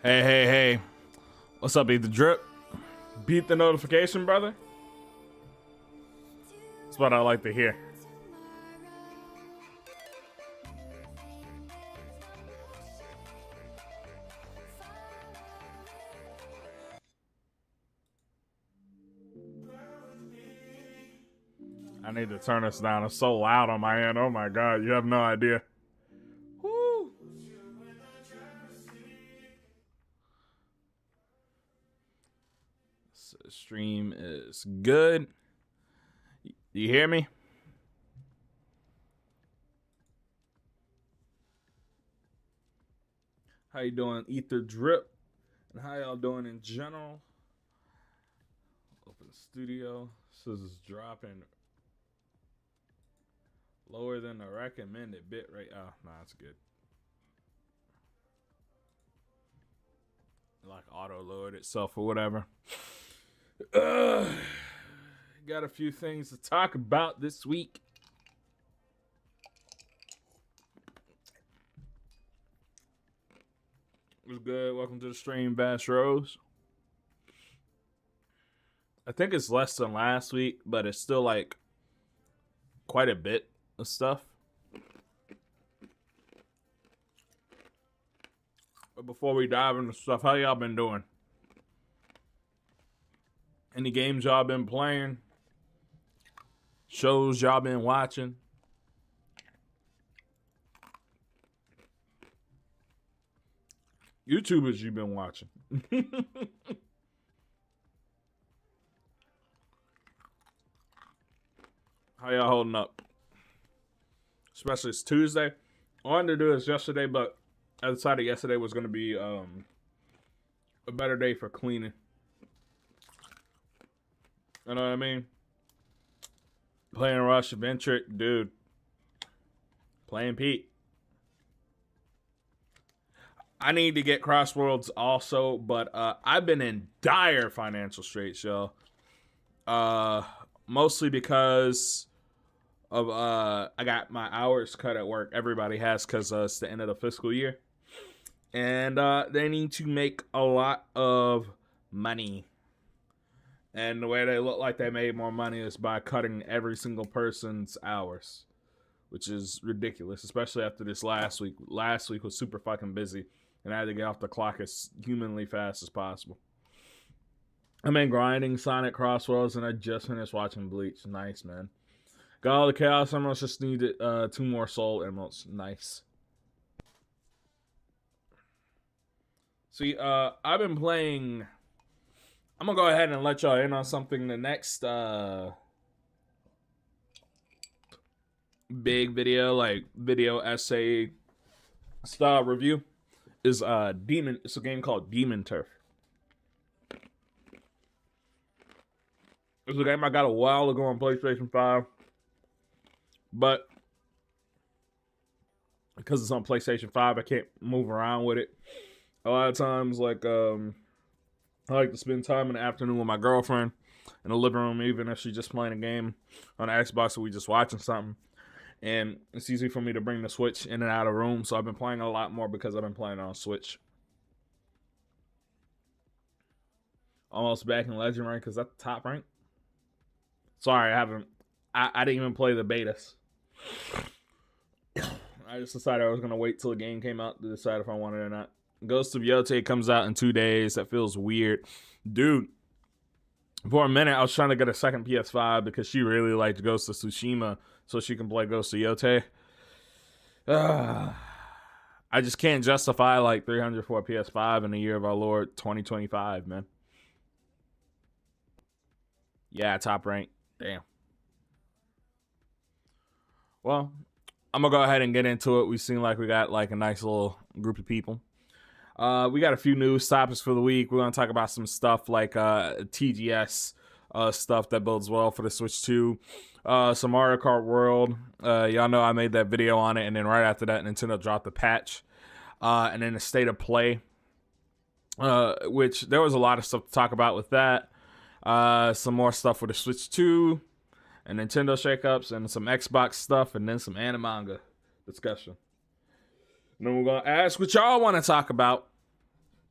Hey, hey, hey. What's up, Eat the Drip? Beat the notification, brother? That's what I like to hear. I need to turn this down. It's so loud on my end. Oh my god, you have no idea. Woo. Stream is good. You hear me? How you doing, Ether Drip? And how y'all doing in general? Open studio. This is dropping lower than the recommended bit rate. Oh, no, that's good. Like auto load itself or whatever. Got a few things to talk about this week. What's good? Welcome to the stream, Bash Rose. I think it's less than last week, but it's still like quite a bit of stuff. But before we dive into stuff, how y'all been doing? Any games y'all been playing? Shows y'all been watching? YouTubers you been watching? How y'all holding up? Especially it's Tuesday. I wanted to do this yesterday, but I decided yesterday was going to be a better day for cleaning. You know what I mean? Playing Rush, Ventric, dude. Playing Pete. I need to get Crossworlds also, but I've been in dire financial straits, y'all. Mostly because of I got my hours cut at work. Everybody has, because it's the end of the fiscal year. And they need to make a lot of money. And the way they look like they made more money is by cutting every single person's hours, which is ridiculous, especially after this last week. Last week was super fucking busy, and I had to get off the clock as humanly fast as possible. I'm in grinding Sonic Crossworlds, and I just finished watching Bleach. Nice, man. Got all the Chaos Emeralds, just needed 2 more Soul Emeralds. Nice. See, I've been playing... I'm going to go ahead and let y'all in on something. The next big video, like video essay style review, is Demon. It's a game called Demon Turf. It's a game I got a while ago on PlayStation 5. But because it's on PlayStation 5, I can't move around with it. A lot of times, like, I like to spend time in the afternoon with my girlfriend in the living room, even if she's just playing a game on the Xbox or we just watching something. And it's easy for me to bring the Switch in and out of the room, so I've been playing a lot more because I've been playing on Switch. Almost back in Legend rank. Is that the top rank? Sorry, I haven't. I didn't even play the betas. I just decided I was going to wait till the game came out to decide if I wanted it or not. Ghost of Yotei comes out in 2 days. That feels weird. Dude, for a minute, I was trying to get a second PS5 because she really liked Ghost of Tsushima so she can play Ghost of Yotei. I just can't justify like $300 for a PS5 in the year of our Lord 2025, man. Yeah, top rank. Damn. Well, I'm going to go ahead and get into it. We seem like we got like a nice little group of people. We got a few news topics for the week. We're going to talk about some stuff like TGS stuff that builds well for the Switch 2. Some Mario Kart World. Y'all know I made that video on it, and then right after that, Nintendo dropped the patch. And then the State of Play, which there was a lot of stuff to talk about with that. Some more stuff for the Switch 2, and Nintendo shakeups, and some Xbox stuff, and then some anime manga discussion. And then we're going to ask what y'all want to talk about.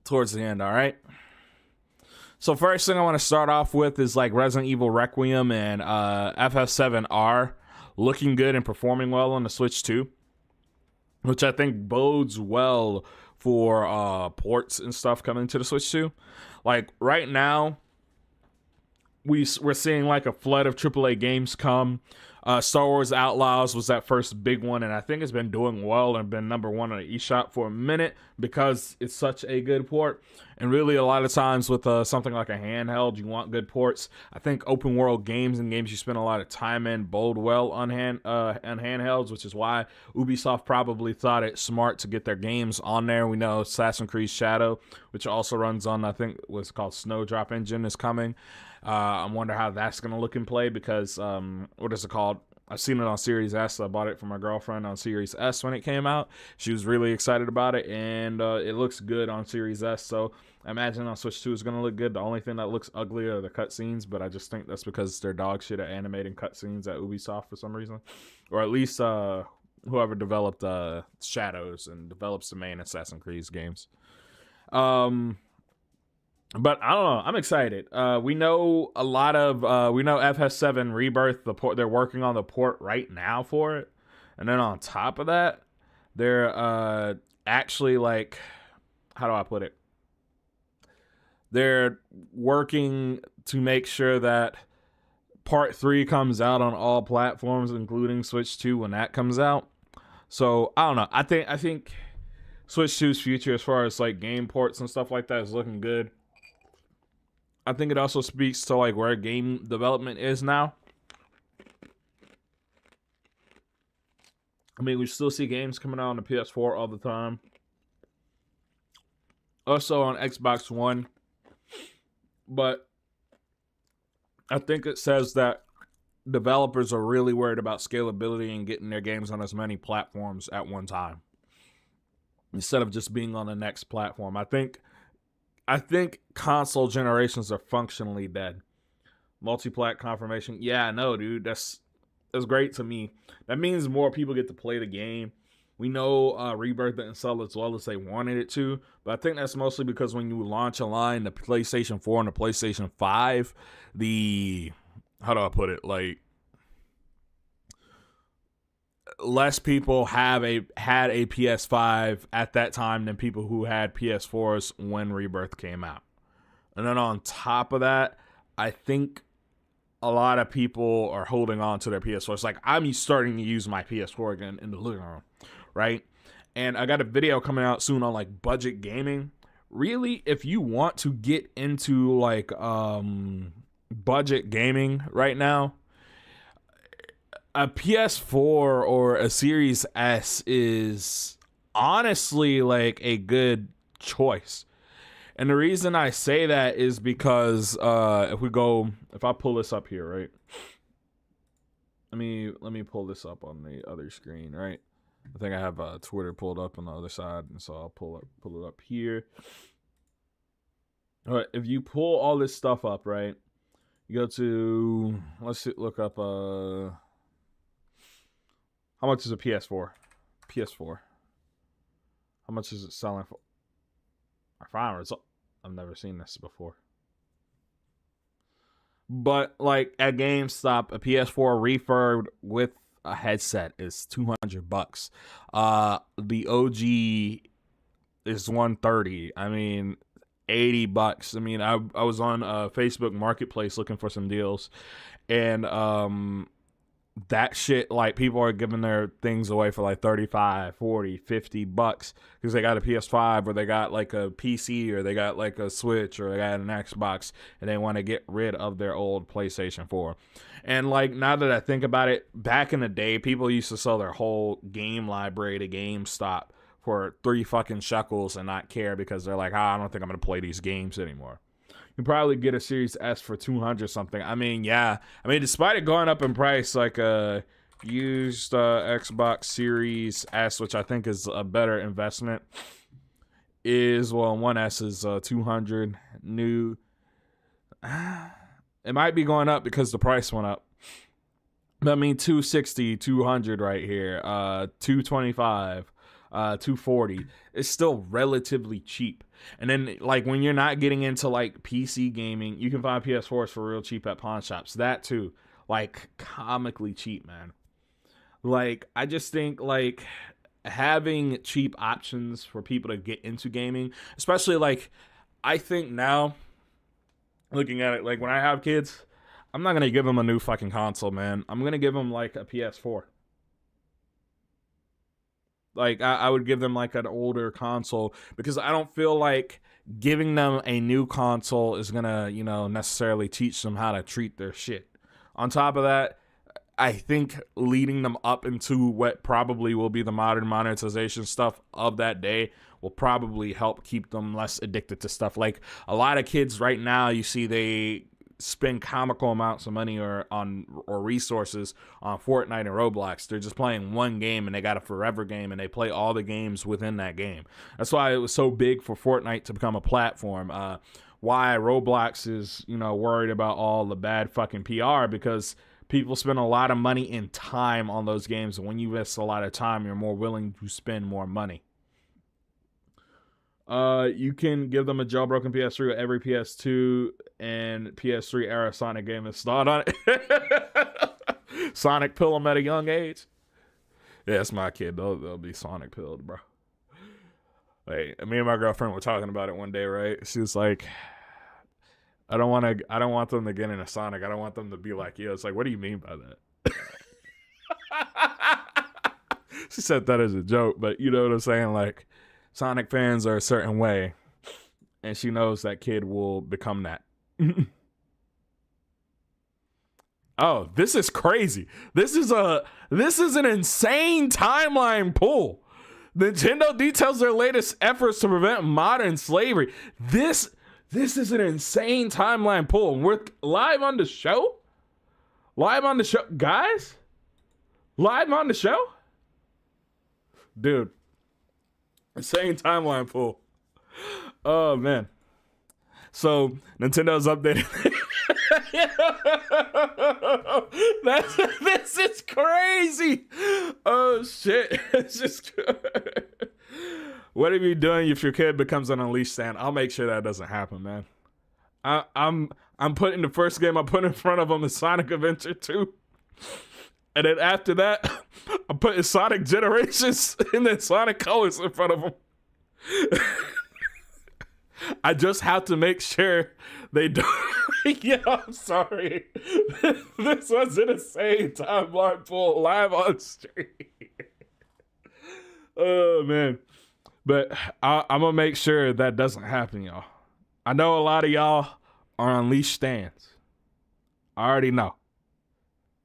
towards the end, all right? So first thing I want to start off with is like Resident Evil Requiem and FF7 are looking good and performing well on the Switch 2, which I think bodes well for ports and stuff coming to the Switch 2. Like right now, we're seeing like a flood of AAA games come. Star Wars Outlaws was that first big one, and I think it's been doing well and been number one on the eShop for a minute because it's such a good port. And really, a lot of times with something like a handheld, you want good ports. I think open world games and games you spend a lot of time in bode well on handhelds, which is why Ubisoft probably thought it smart to get their games on there. We know Assassin's Creed Shadow, which also runs on, I think what's called Snowdrop Engine, is coming. I wonder how that's going to look in play because, what is it called? I've seen it on Series S. I bought it for my girlfriend on Series S when it came out. She was really excited about it, and it looks good on Series S. So I imagine on Switch 2 it's going to look good. The only thing that looks ugly are the cutscenes, but I just think that's because they're dog shit at animating cutscenes at Ubisoft for some reason. Or at least whoever developed Shadows and develops the main Assassin's Creed games. But I don't know. I'm excited. We know a lot of we know FF7 Rebirth, the port, they're working on the port right now for it. And then on top of that, they're actually like, how do I put it? They're working to make sure that part 3 comes out on all platforms, including Switch 2 when that comes out. So I don't know. I think Switch 2's future as far as like game ports and stuff like that is looking good. I think it also speaks to like where game development is now. I mean, we still see games coming out on the PS4 all the time. Also on Xbox One. But I think it says that developers are really worried about scalability and getting their games on as many platforms at one time, instead of just being on the next platform. I think console generations are functionally dead. Multi-plat confirmation. Yeah, I know, dude. That's great to me. That means more people get to play the game. We know Rebirth didn't sell as well as they wanted it to, but I think that's mostly because when you launch a line, the PlayStation 4 and the PlayStation 5, how do I put it? Like, less people had a PS5 at that time than people who had PS4s when Rebirth came out. And then on top of that, I think a lot of people are holding on to their PS4. It's like, I'm starting to use my PS4 again in the living room, right? And I got a video coming out soon on like budget gaming. Really, if you want to get into like budget gaming right now, a PS4 or a Series S is honestly like a good choice. And the reason I say that is because if I pull this up here, right? Let me pull this up on the other screen, right? I think I have Twitter pulled up on the other side, and so I'll pull it up here. All right, if you pull all this stuff up, right? You go to, look up how much is a PS4? PS4. How much is it selling for? I've never seen this before. But like at GameStop, a PS4 refurbed with a headset is $200. The OG is $130. I mean, $80. I mean, I was on Facebook Marketplace looking for some deals, and that shit, like, people are giving their things away for like 35, 40, 50 bucks because they got a PS5 or they got like a PC or they got like a Switch or they got an Xbox and they want to get rid of their old PlayStation 4. And like, now that I think about it, back in the day, people used to sell their whole game library to GameStop for 3 fucking shekels and not care because they're like, I don't think I'm going to play these games anymore. You probably get a Series S for 200 something. I mean, yeah. I mean, despite it going up in price, like a used Xbox Series S, which I think is a better investment, is, well, one S is 200. New. It might be going up because the price went up. But I mean, 260, 200 right here. 225. 240, it's still relatively cheap. And then like when you're not getting into like PC gaming, you can find PS4s for real cheap at pawn shops. That too, like comically cheap, man. Like I just think like having cheap options for people to get into gaming, especially like I think now looking at it, like when I have kids, I'm not gonna give them a new fucking console, man. I'm gonna give them like a PS4. Like I would give them like an older console because I don't feel like giving them a new console is gonna, you know, necessarily teach them how to treat their shit. On top of that, I think leading them up into what probably will be the modern monetization stuff of that day will probably help keep them less addicted to stuff. Like a lot of kids right now, you see they spend comical amounts of money or resources on Fortnite and Roblox. They're just playing one game and they got a forever game and they play all the games within that game. That's why it was so big for Fortnite to become a platform. Why Roblox is, you know, worried about all the bad fucking PR, because people spend a lot of money and time on those games, and when you invest a lot of time, you're more willing to spend more money. You can give them a jailbroken PS3 with every PS2 and PS3 era Sonic game installed on it. Sonic pill them at a young age. Yeah, that's my kid. They'll be Sonic pilled, bro. Like, me and my girlfriend were talking about it one day, right? She was like, I don't want them to get into Sonic. I don't want them to be like you. It's like, what do you mean by that? She said that as a joke, but you know what I'm saying? Like, Sonic fans are a certain way, and she knows that kid will become that. Oh, this is crazy. This is an insane timeline pull. Nintendo details their latest efforts to prevent modern slavery. This is an insane timeline pull. We're live on the show? Live on the show? Guys? Live on the show? Dude. Insane timeline pull. Oh, man. So, Nintendo's updated. This is crazy. Oh, shit. It's just... What are you doing if your kid becomes an Unleashed fan? I'll make sure that doesn't happen, man. I'm putting the first game I put in front of him is Sonic Adventure 2. And then after that, I'm putting Sonic Generations and then Sonic Colors in front of him. I just have to make sure they don't. Yeah, I'm sorry. This was an insane timeline pull live on stream. Oh, man. But I'm going to make sure that doesn't happen, y'all. I know a lot of y'all are Unleashed stands. I already know.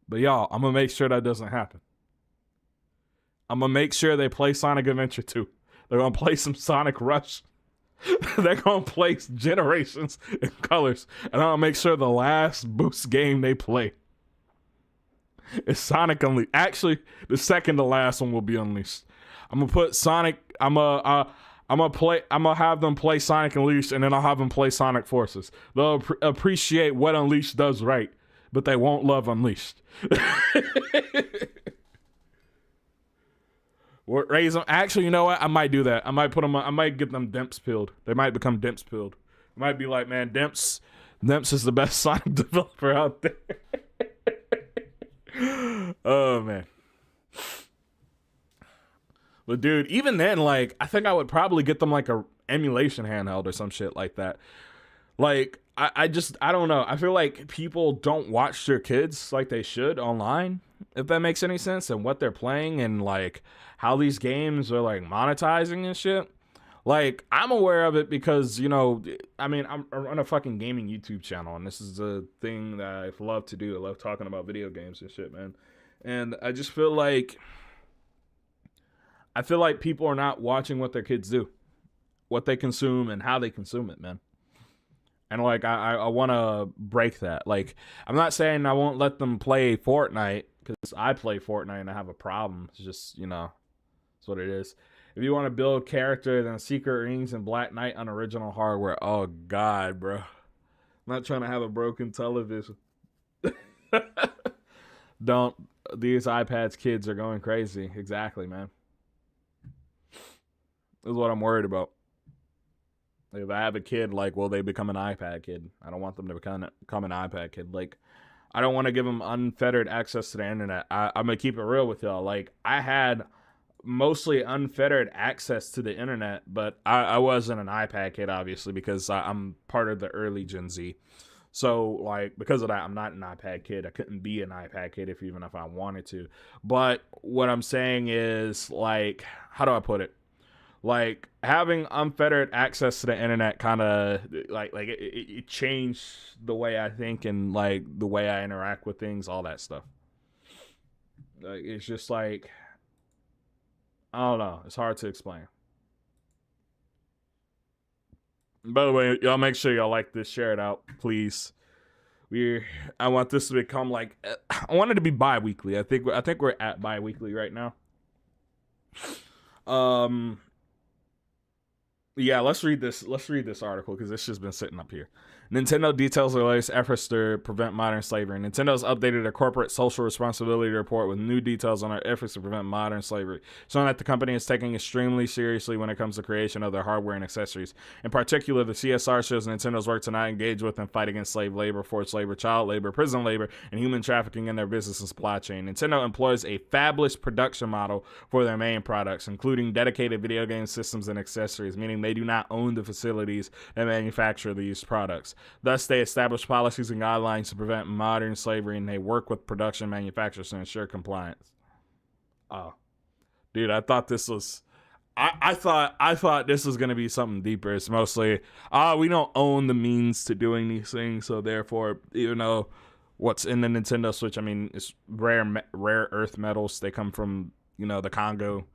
But y'all, I'm going to make sure that doesn't happen. I'm going to make sure they play Sonic Adventure 2. They're going to play some Sonic Rush. They're going to play Generations and Colors. And I'm going to make sure the last Boost game they play is Sonic Unleashed. Actually, the second to last one will be Unleashed. I'm going to put Sonic... I'm gonna have them play Sonic Unleashed, and then I'll have them play Sonic Forces. They'll appreciate what Unleashed does right, but they won't love Unleashed. Raise them. Actually, you know what? I might do that. I might put them. I might get them Demps pilled. They might become Demps pilled. I might be like, man, Demps is the best Sonic developer out there. Oh man. But dude, even then, like, I think I would probably get them like a emulation handheld or some shit like that. Like, I don't know. I feel like people don't watch their kids like they should online, if that makes any sense, and what they're playing and like how these games are like monetizing and shit. Like, I'm aware of it because, you know, I mean, I run a fucking gaming YouTube channel, and this is a thing that I love to do. I love talking about video games and shit, man. And I just feel like people are not watching what their kids do, what they consume, and how they consume it, man. And, like, I want to break that. Like, I'm not saying I won't let them play Fortnite, because I play Fortnite and I have a problem. It's just, you know, it's what it is. If you want to build character, then Secret Rings and Black Knight on original hardware. Oh, God, bro. I'm not trying to have a broken television. Don't. These iPads kids are going crazy. Exactly, man. is what I'm worried about. If I have a kid, like, will they become an iPad kid? I don't want them to become an iPad kid. Like, I don't want to give them unfettered access to the internet. I'm gonna keep it real with y'all. Like, I had mostly unfettered access to the internet, but I wasn't an iPad kid, obviously, because I'm part of the early Gen Z. So, like, because of that, I'm not an iPad kid. I couldn't be an iPad kid even if I wanted to. But what I'm saying is, like, how do I put it? Like, having unfettered access to the internet kind of like it changed the way I think and like the way I interact with things, all that stuff. Like, it's just like, I don't know, it's hard to explain. By the way, y'all make sure y'all like this, share it out, please. I want this to become like, I want it to be bi-weekly. I think we're at bi-weekly right now. Yeah, let's read this article because it's just been sitting up here. Nintendo details the latest efforts to prevent modern slavery. Nintendo's updated their corporate social responsibility report with new details on their efforts to prevent modern slavery, showing that the company is taking extremely seriously when it comes to creation of their hardware and accessories. In particular, the CSR shows Nintendo's work to not engage with and fight against slave labor, forced labor, child labor, prison labor, and human trafficking in their business and supply chain. Nintendo employs a fabless production model for their main products, including dedicated video game systems and accessories, meaning they do not own the facilities that manufacture these products. Thus, they establish policies and guidelines to prevent modern slavery, and they work with production manufacturers to ensure compliance. Oh, dude, I thought this was, I thought this was gonna be something deeper. It's mostly, we don't own the means to doing these things, so therefore, even though what's in the Nintendo Switch, I mean, it's rare earth metals. They come from, the Congo.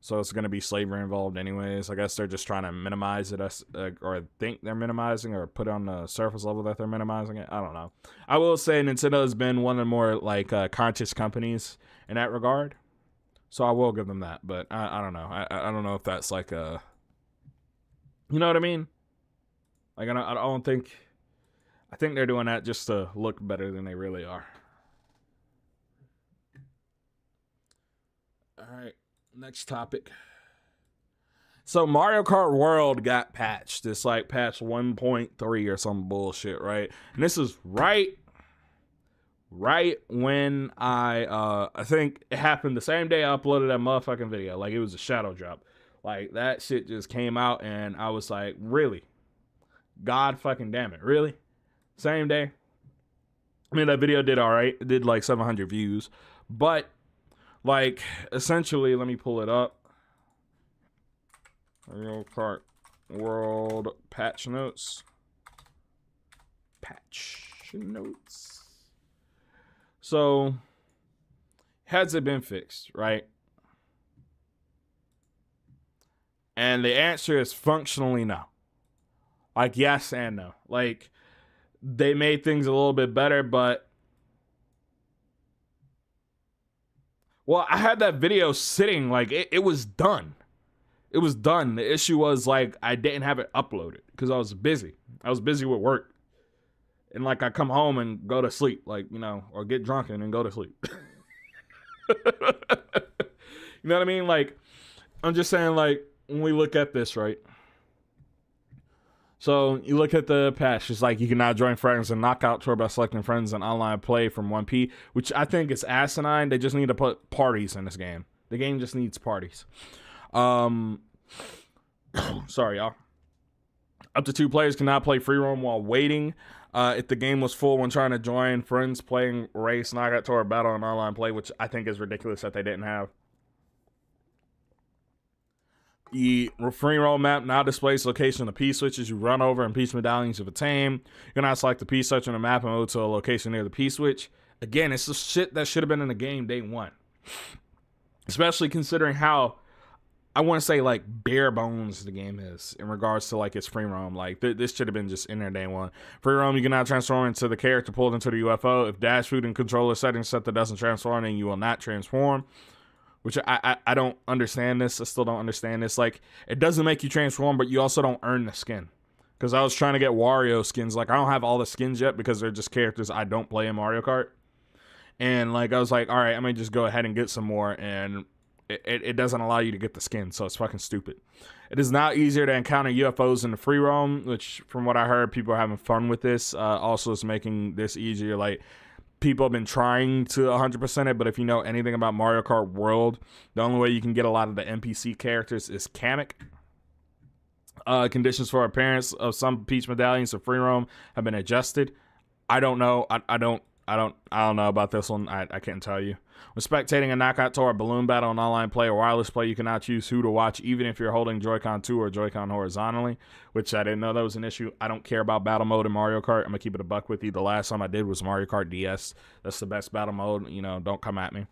So it's going to be slavery involved anyways. I guess they're just trying to minimize it, or think they're minimizing, or put on the surface level that they're minimizing it. I don't know. I will say Nintendo has been one of the more like conscious companies in that regard. So I will give them that. But I don't know. I don't know if that's like a... You know what I mean? Like, I don't think... I think they're doing that just to look better than they really are. All right. Next topic. So Mario Kart World got patched. It's like patch 1.3 or some bullshit, right? And this is right when I think it happened the same day I uploaded that motherfucking video. Like, it was a shadow drop. Like, that shit just came out and I was like, really? God fucking damn it, really? Same day? I mean, that video did alright. It did like 700 views. But like, essentially, let me pull it up. Mario Kart World patch notes. So, has it been fixed, right? And the answer is functionally no. Like, yes and no. Like, they made things a little bit better, but... Well, I had that video sitting, like, it was done. It was done. The issue was, like, I didn't have it uploaded because I was busy. I was busy with work. And, like, I come home and go to sleep, like, or get drunk and then go to sleep. You know what I mean? Like, I'm just saying, like, when we look at this, right? So, you look at the patch. It's like you can now join friends and knockout tour by selecting friends and online play from 1P, which I think is asinine. They just need to put parties in this game. The game just needs parties. Sorry, y'all. Up to 2 players can now play free roam while waiting. If the game was full when trying to join friends playing race, knockout tour, battle, and online play, which I think is ridiculous that they didn't have. The free roam map now displays location of the P-switches you run over and piece medallions you've attained. You can now select the P-switch on the map and move to a location near the P-switch. Again, it's the shit that should have been in the game day one. Especially considering how, I want to say, like, bare bones the game is in regards to, like, its free roam. Like, this should have been just in there day one. Free roam, you can now transform into the character pulled into the UFO. If dash food and controller settings set that doesn't transform, then you will not transform. Which I don't understand this. I still don't understand this. Like, it doesn't make you transform, but you also don't earn the skin. Because I was trying to get Wario skins. Like, I don't have all the skins yet because they're just characters I don't play in Mario Kart. And, like, I was like, all right, I may just go ahead and get some more. And it doesn't allow you to get the skin, so it's fucking stupid. It is now easier to encounter UFOs in the free roam, which from what I heard, people are having fun with this. Also, it's making this easier. Like, people have been trying to 100% it, but if you know anything about Mario Kart World, the only way you can get a lot of the NPC characters is Kamek. Conditions for appearance of some Peach medallions of free roam have been adjusted. I don't know. I don't know about this one. I can't tell you. When spectating a knockout tour, balloon battle, and online play or wireless play, you can now choose who to watch, even if you're holding Joy-Con 2 or Joy-Con horizontally, which I didn't know that was an issue. I don't care about battle mode in Mario Kart. I'm gonna keep it a buck with you. The last time I did was Mario Kart DS. That's the best battle mode. You know, don't come at me.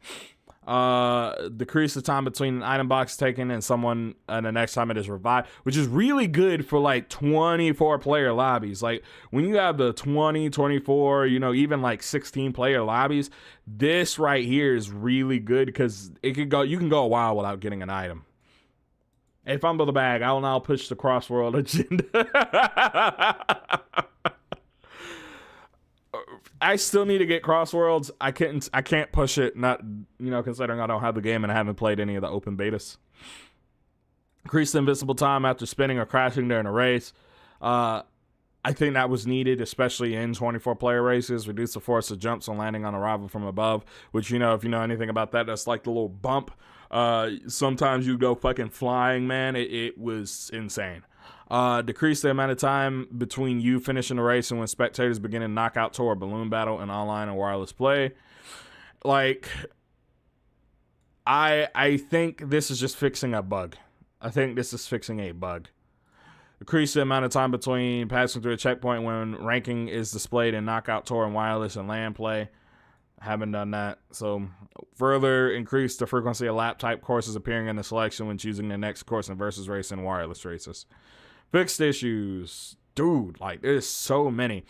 Decrease the time between an item box taken and someone and the next time it is revived, which is really good for like 24 player lobbies. Like when you have the 20, 24, you know, even like 16 player lobbies, this right here is really good because you can go a while without getting an item. Hey, fumble the bag. I will now push the cross-world agenda. I still need to get Crossworlds. I can't push it, not, you know, considering I don't have the game and I haven't played any of the open betas. Increase the invisible time after spinning or crashing during a race. I think that was needed, especially in 24-player races. Reduce the force of jumps on landing on arrival from above, which, you know, if you know anything about that, that's like the little bump. Sometimes you go fucking flying, man. It was insane. Decrease the amount of time between you finishing the race and when spectators begin a knockout tour, balloon battle, and online and wireless play. Like, I think this is just fixing a bug. I think this is fixing a bug. Decrease the amount of time between passing through a checkpoint when ranking is displayed in knockout tour and wireless and land play. I haven't done that. So further increase the frequency of lap type courses appearing in the selection when choosing the next course in versus race and wireless races. Fixed issues. Dude, like there's so many.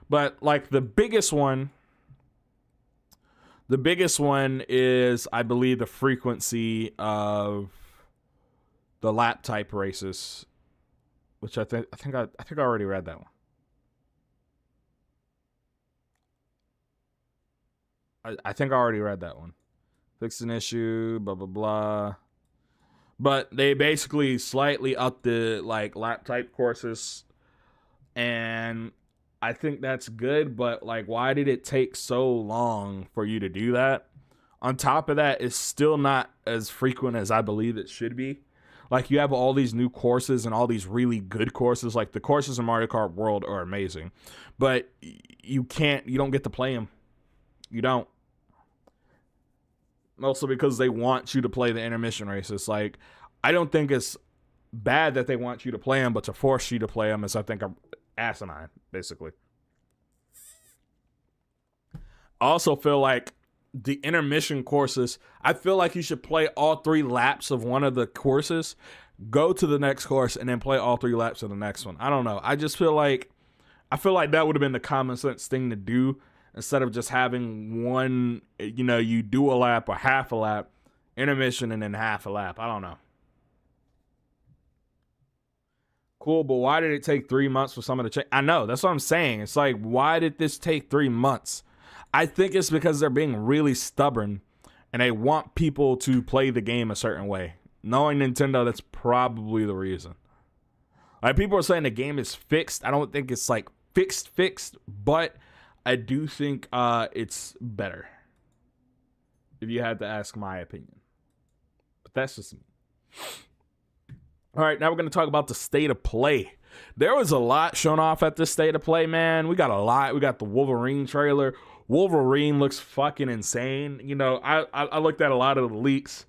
But like the biggest one is, I believe, the frequency of the lap type races, which I think I already read that one. I think I already read that one. Fixed an issue, blah blah blah. But they basically slightly upped the like lap type courses, and I think that's good. But like, why did it take so long for you to do that? On top of that, it's still not as frequent as I believe it should be. Like, you have all these new courses and all these really good courses. Like, the courses in Mario Kart World are amazing, but you don't get to play them. You don't. Mostly because they want you to play the intermission races. Like, I don't think it's bad that they want you to play them, but to force you to play them is, I think, asinine, basically. I also feel like the intermission courses, I feel like you should play all 3 laps of one of the courses, go to the next course, and then play all 3 laps of the next one. I don't know. I just feel like that would have been the common sense thing to do, instead of just having one, you know, you do a lap or half a lap, intermission, and then half a lap. I don't know. Cool, but why did it take 3 months for some of the change? I know, that's what I'm saying. It's like, why did this take 3 months? I think it's because they're being really stubborn and they want people to play the game a certain way. Knowing Nintendo, that's probably the reason. Like, people are saying the game is fixed. I don't think it's like fixed, but I do think it's better, if you had to ask my opinion. But that's just me. All right, now we're going to talk about the state of play. There was a lot shown off at this state of play, man. We got a lot. We got the Wolverine trailer. Wolverine looks fucking insane. You know, I looked at a lot of the leaks.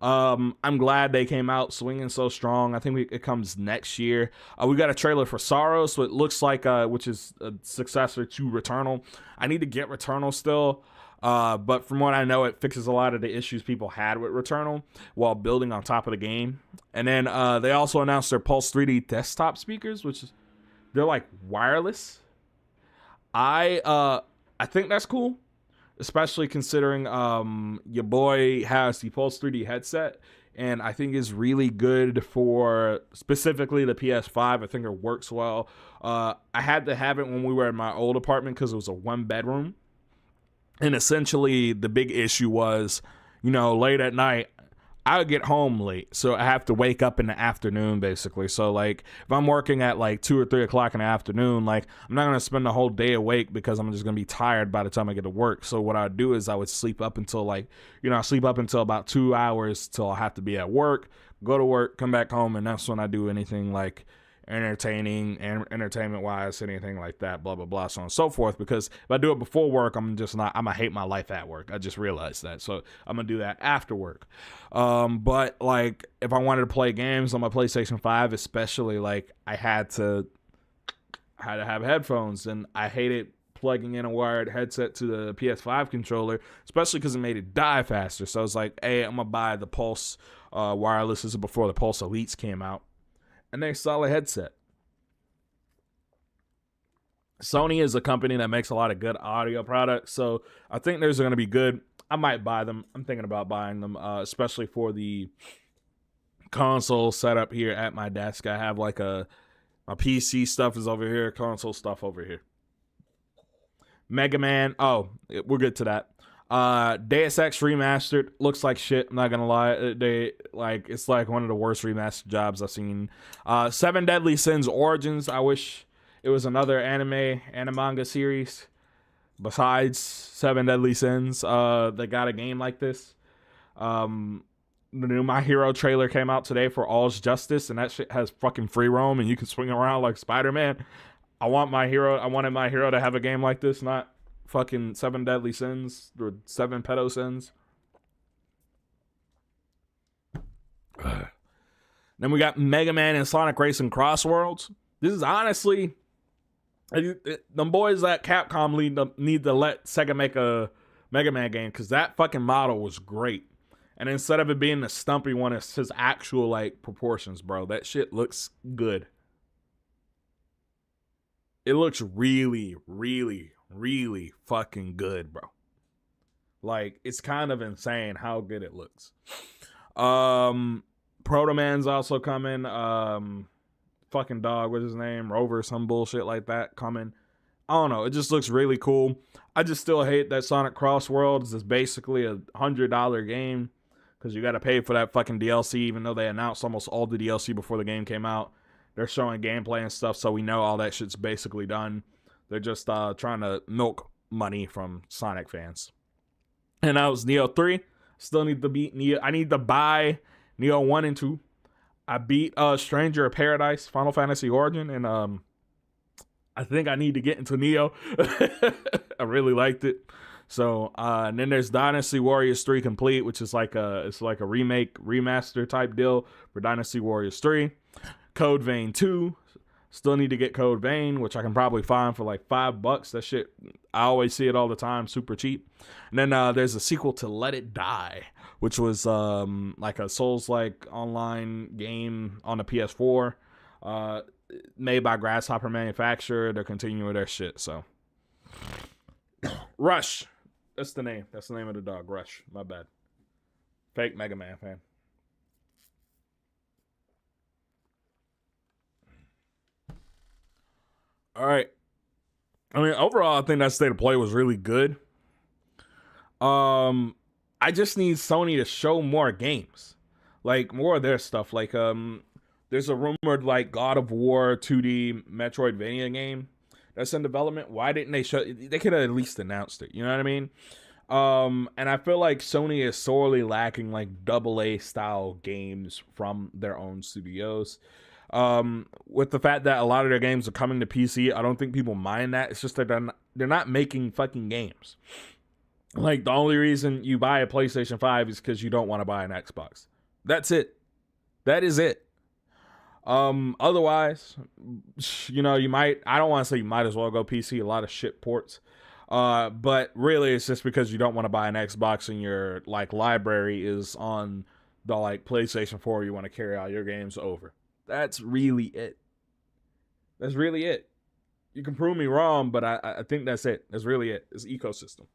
I'm glad they came out swinging so strong. I think it comes next year. We got a trailer for Sorrow, so it looks like, which is a successor to Returnal. I need to get Returnal still, but from what I know, it fixes a lot of the issues people had with Returnal while building on top of the game. And then they also announced their Pulse 3D desktop speakers, which is, they're like wireless. I think that's cool. Especially considering your boy has the Pulse 3D headset, and I think is really good for specifically the PS5. I think it works well. I had to have it when we were in my old apartment because it was a 1-bedroom. And essentially the big issue was, you know, late at night, I get home late, so I have to wake up in the afternoon, basically. So, like, if I'm working at, like, 2 or 3 o'clock in the afternoon, like, I'm not going to spend the whole day awake because I'm just going to be tired by the time I get to work. So, what I would do is I would sleep up until, like, I sleep up until about 2 hours till I have to be at work, go to work, come back home, and that's when I do anything, like, entertainment wise, anything like that, blah blah blah, so on and so forth. Because if I do it before work, I'm gonna hate my life at work. I just realized that, so I'm gonna do that after work. But like, if I wanted to play games on my PlayStation 5, especially, like, I had to have headphones, and I hated plugging in a wired headset to the PS5 controller, especially because it made it die faster. So I was like, hey, I'm gonna buy the Pulse wireless. This is before the Pulse Elites came out. And they're a solid headset. Sony is a company that makes a lot of good audio products, so I think those are going to be good. I might buy them. I'm thinking about buying them, especially for the console setup here at my desk. I have like my PC stuff is over here, console stuff over here. Mega Man. Oh, we're good to that. Deus Ex Remastered looks like shit. I'm not gonna lie. It's like one of the worst remastered jobs I've seen. 7 Deadly Sins Origins. I wish it was another anime and manga series besides 7 Deadly Sins. That got a game like this. The new My Hero trailer came out today for All's Justice, and that shit has fucking free roam, and you can swing around like Spider-Man. I wanted My Hero to have a game like this, not fucking 7 Deadly Sins or 7 Pedo Sins. Then we got Mega Man and Sonic Racing Cross Worlds. This is honestly, them boys at Capcom need to let Sega make a Mega Man game, because that fucking model was great. And instead of it being the stumpy one, it's his actual, like, proportions, bro. That shit looks good. It looks really, really, really fucking good, bro. Like, it's kind of insane how good it looks. Proto Man's also coming. Fucking dog, what's his name? Rover, some bullshit like that coming. I don't know. It just looks really cool. I just still hate that Sonic Cross Worlds is basically a $100 game, because you got to pay for that fucking DLC, even though they announced almost all the DLC before the game came out. They're showing gameplay and stuff, so we know all that shit's basically done. They're just trying to milk money from Sonic fans. And that was Neo 3. Still need to beat Neo. I need to buy Neo 1 and 2. I beat Stranger of Paradise, Final Fantasy Origin, and I think I need to get into Neo. I really liked it. So, and then there's Dynasty Warriors 3 Complete, which is like a remake, remaster type deal for Dynasty Warriors 3. Code Vein 2. Still need to get Code Vein, which I can probably find for like $5. That shit, I always see it all the time, super cheap. And then there's a sequel to Let It Die, which was like a Souls-like online game on the PS4, made by Grasshopper Manufacturer. They're continuing their shit. So, Rush, that's the name. That's the name of the dog. Rush. My bad. Fake Mega Man fan. All right. I mean, overall, I think that state of play was really good. I just need Sony to show more games, like more of their stuff. Like, there's a rumored like God of War 2D Metroidvania game that's in development. Why didn't they show? They could have at least announced it. You know what I mean? And I feel like Sony is sorely lacking like AA style games from their own studios. With the fact that a lot of their games are coming to PC, I don't think people mind that. It's just that they're not making fucking games. Like, the only reason you buy a PlayStation 5 is because you don't want to buy an Xbox. That's it. That is it. Otherwise, you know, I don't want to say you might as well go PC, a lot of shit ports. But really it's just because you don't want to buy an Xbox and your like library is on the like PlayStation 4, you want to carry all your games over. That's really it. That's really it. You can prove me wrong, but I think that's it. That's really it. It's ecosystem.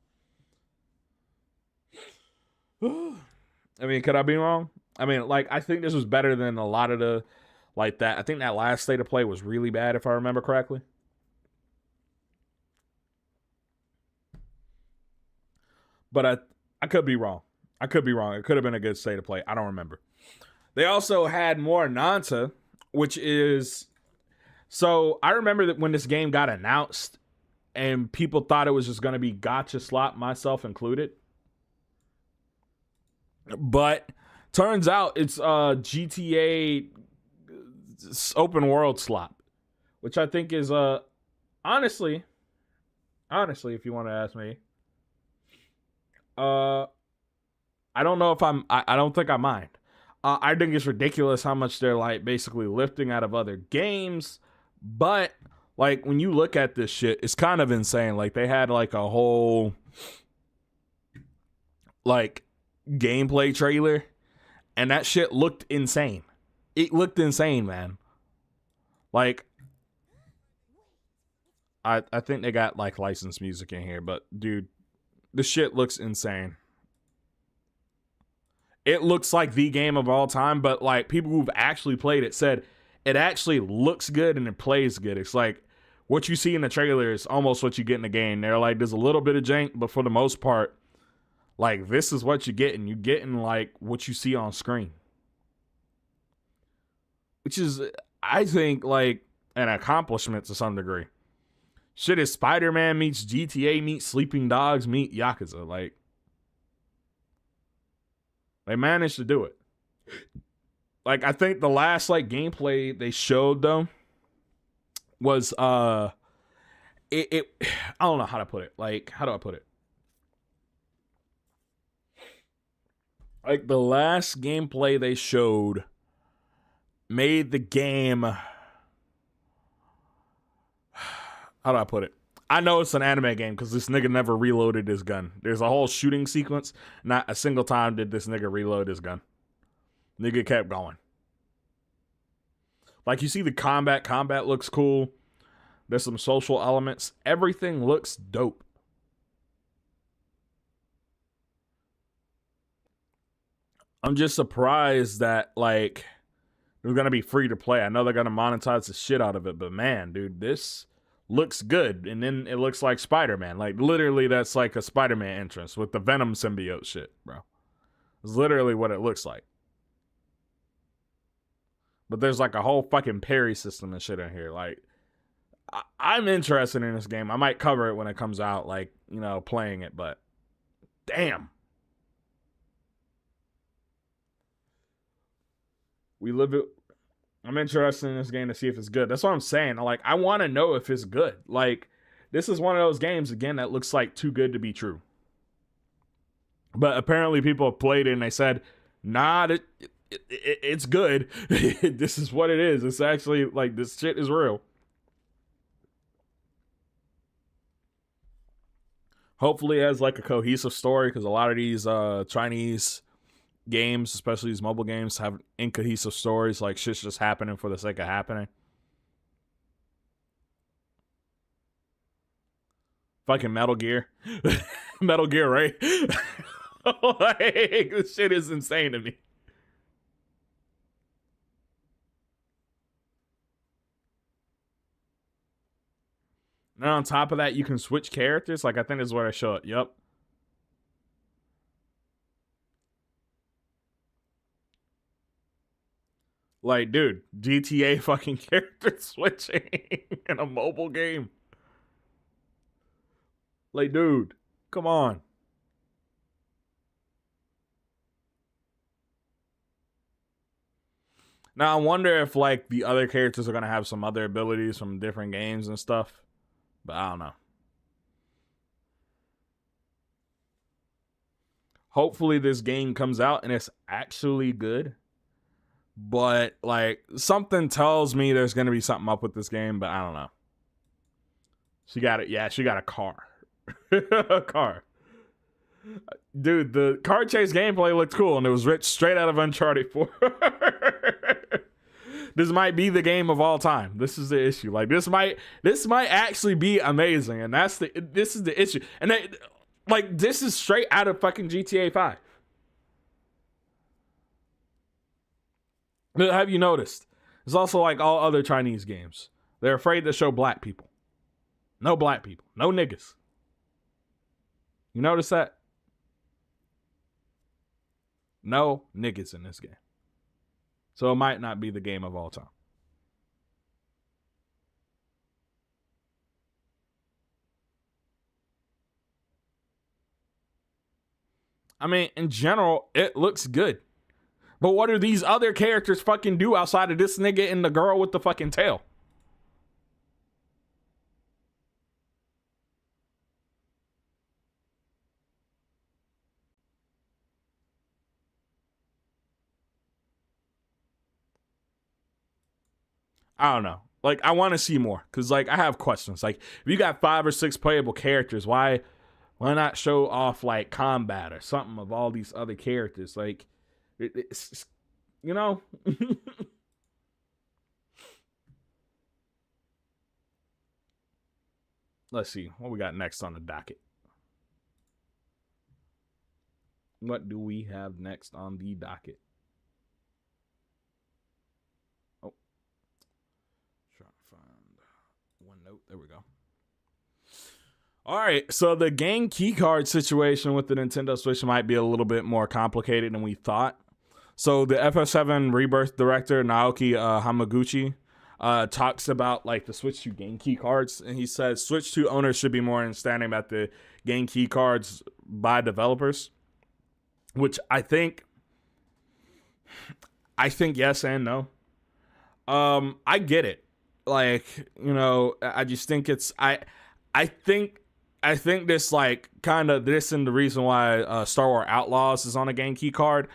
I mean, could I be wrong? I mean, like, I think this was better than a lot of the, like that. I think that last state of play was really bad, if I remember correctly. But I could be wrong. I could be wrong. It could have been a good state of play. I don't remember. They also had more Ananta, which is... So I remember that when this game got announced and people thought it was just going to be gacha slot, myself included. But turns out it's GTA open world slot, which I think is honestly, if you want to ask me, I don't know if I don't think I mind. I think it's ridiculous how much they're like basically lifting out of other games, but like when you look at this shit, it's kind of insane. Like they had like a whole like gameplay trailer, and that shit looked insane. It looked insane, man. Like I think they got like licensed music in here, but dude, the shit looks insane. It looks like the game of all time, but like people who've actually played it said it actually looks good and it plays good. It's like what you see in the trailer is almost what you get in the game. They're like, there's a little bit of jank, but for the most part, like this is what you're getting. You're getting like what you see on screen, which is, I think, like an accomplishment to some degree. Shit is Spider-Man meets GTA meets Sleeping Dogs meet Yakuza. Like, they managed to do it. Like, I think the last like gameplay they showed though was I don't know how to put it. Like, how do I put it? Like the last gameplay they showed made the game, how do I put it? I know it's an anime game because this nigga never reloaded his gun. There's a whole shooting sequence. Not a single time did this nigga reload his gun. Nigga kept going. Like, you see the combat. Combat looks cool. There's some social elements. Everything looks dope. I'm just surprised that, like, it was going to be free to play. I know they're going to monetize the shit out of it, but man, dude, this looks good. And then it looks like Spider-Man. Like, literally, that's like a Spider-Man entrance with the Venom symbiote shit, bro. It's literally what it looks like. But there's like a whole fucking parry system and shit in here. Like, I'm interested in this game. I might cover it when it comes out, like, you know, playing it, but damn. We live it. I'm interested in this game to see if it's good. That's what I'm saying. Like, I want to know if it's good. Like, this is one of those games, again, that looks like too good to be true. But apparently people have played it and they said, nah, it's good. This is what it is. It's actually, like, this shit is real. Hopefully it has, like, a cohesive story, because a lot of these Chinese games, especially these mobile games, have incohesive stories. Like, shit's just happening for the sake of happening. Fucking Metal Gear. Metal Gear, right? Like, this shit is insane to me. Now, on top of that, you can switch characters. Like, I think this is where I show it. Yep. Like, dude, GTA fucking character switching in a mobile game. Like, dude, come on. Now, I wonder if, like, the other characters are going to have some other abilities from different games and stuff. But I don't know. Hopefully this game comes out and it's actually good. But, like, something tells me there's going to be something up with this game, but I don't know. She got it. Yeah, she got a car. A car. Dude, the car chase gameplay looked cool, and it was ripped straight out of Uncharted 4. This might be the game of all time. This is the issue. Like, this might actually be amazing, and this is the issue. And this is straight out of fucking GTA 5. But have you noticed? It's also like all other Chinese games. They're afraid to show black people. No black people. No niggas. You notice that? No niggas in this game. So it might not be the game of all time. I mean, in general, it looks good. But what do these other characters fucking do outside of this nigga and the girl with the fucking tail? I don't know. Like, I want to see more because, like, I have questions. Like, if you got 5 or 6 playable characters, why not show off like combat or something of all these other characters? Like, it's you know. Let's see what we got next on the docket. What do we have next on the docket? Oh, trying to find one note. There we go. All right, so the game keycard situation with the Nintendo Switch might be a little bit more complicated than we thought. So the FF7 Rebirth director Naoki Hamaguchi talks about like the Switch 2 game key cards, and he says Switch 2 owners should be more understanding about the game key cards by developers, which I think yes and no. I get it. Like, you know, I just think it's I think this like kind of this and the reason why Star Wars Outlaws is on a game key card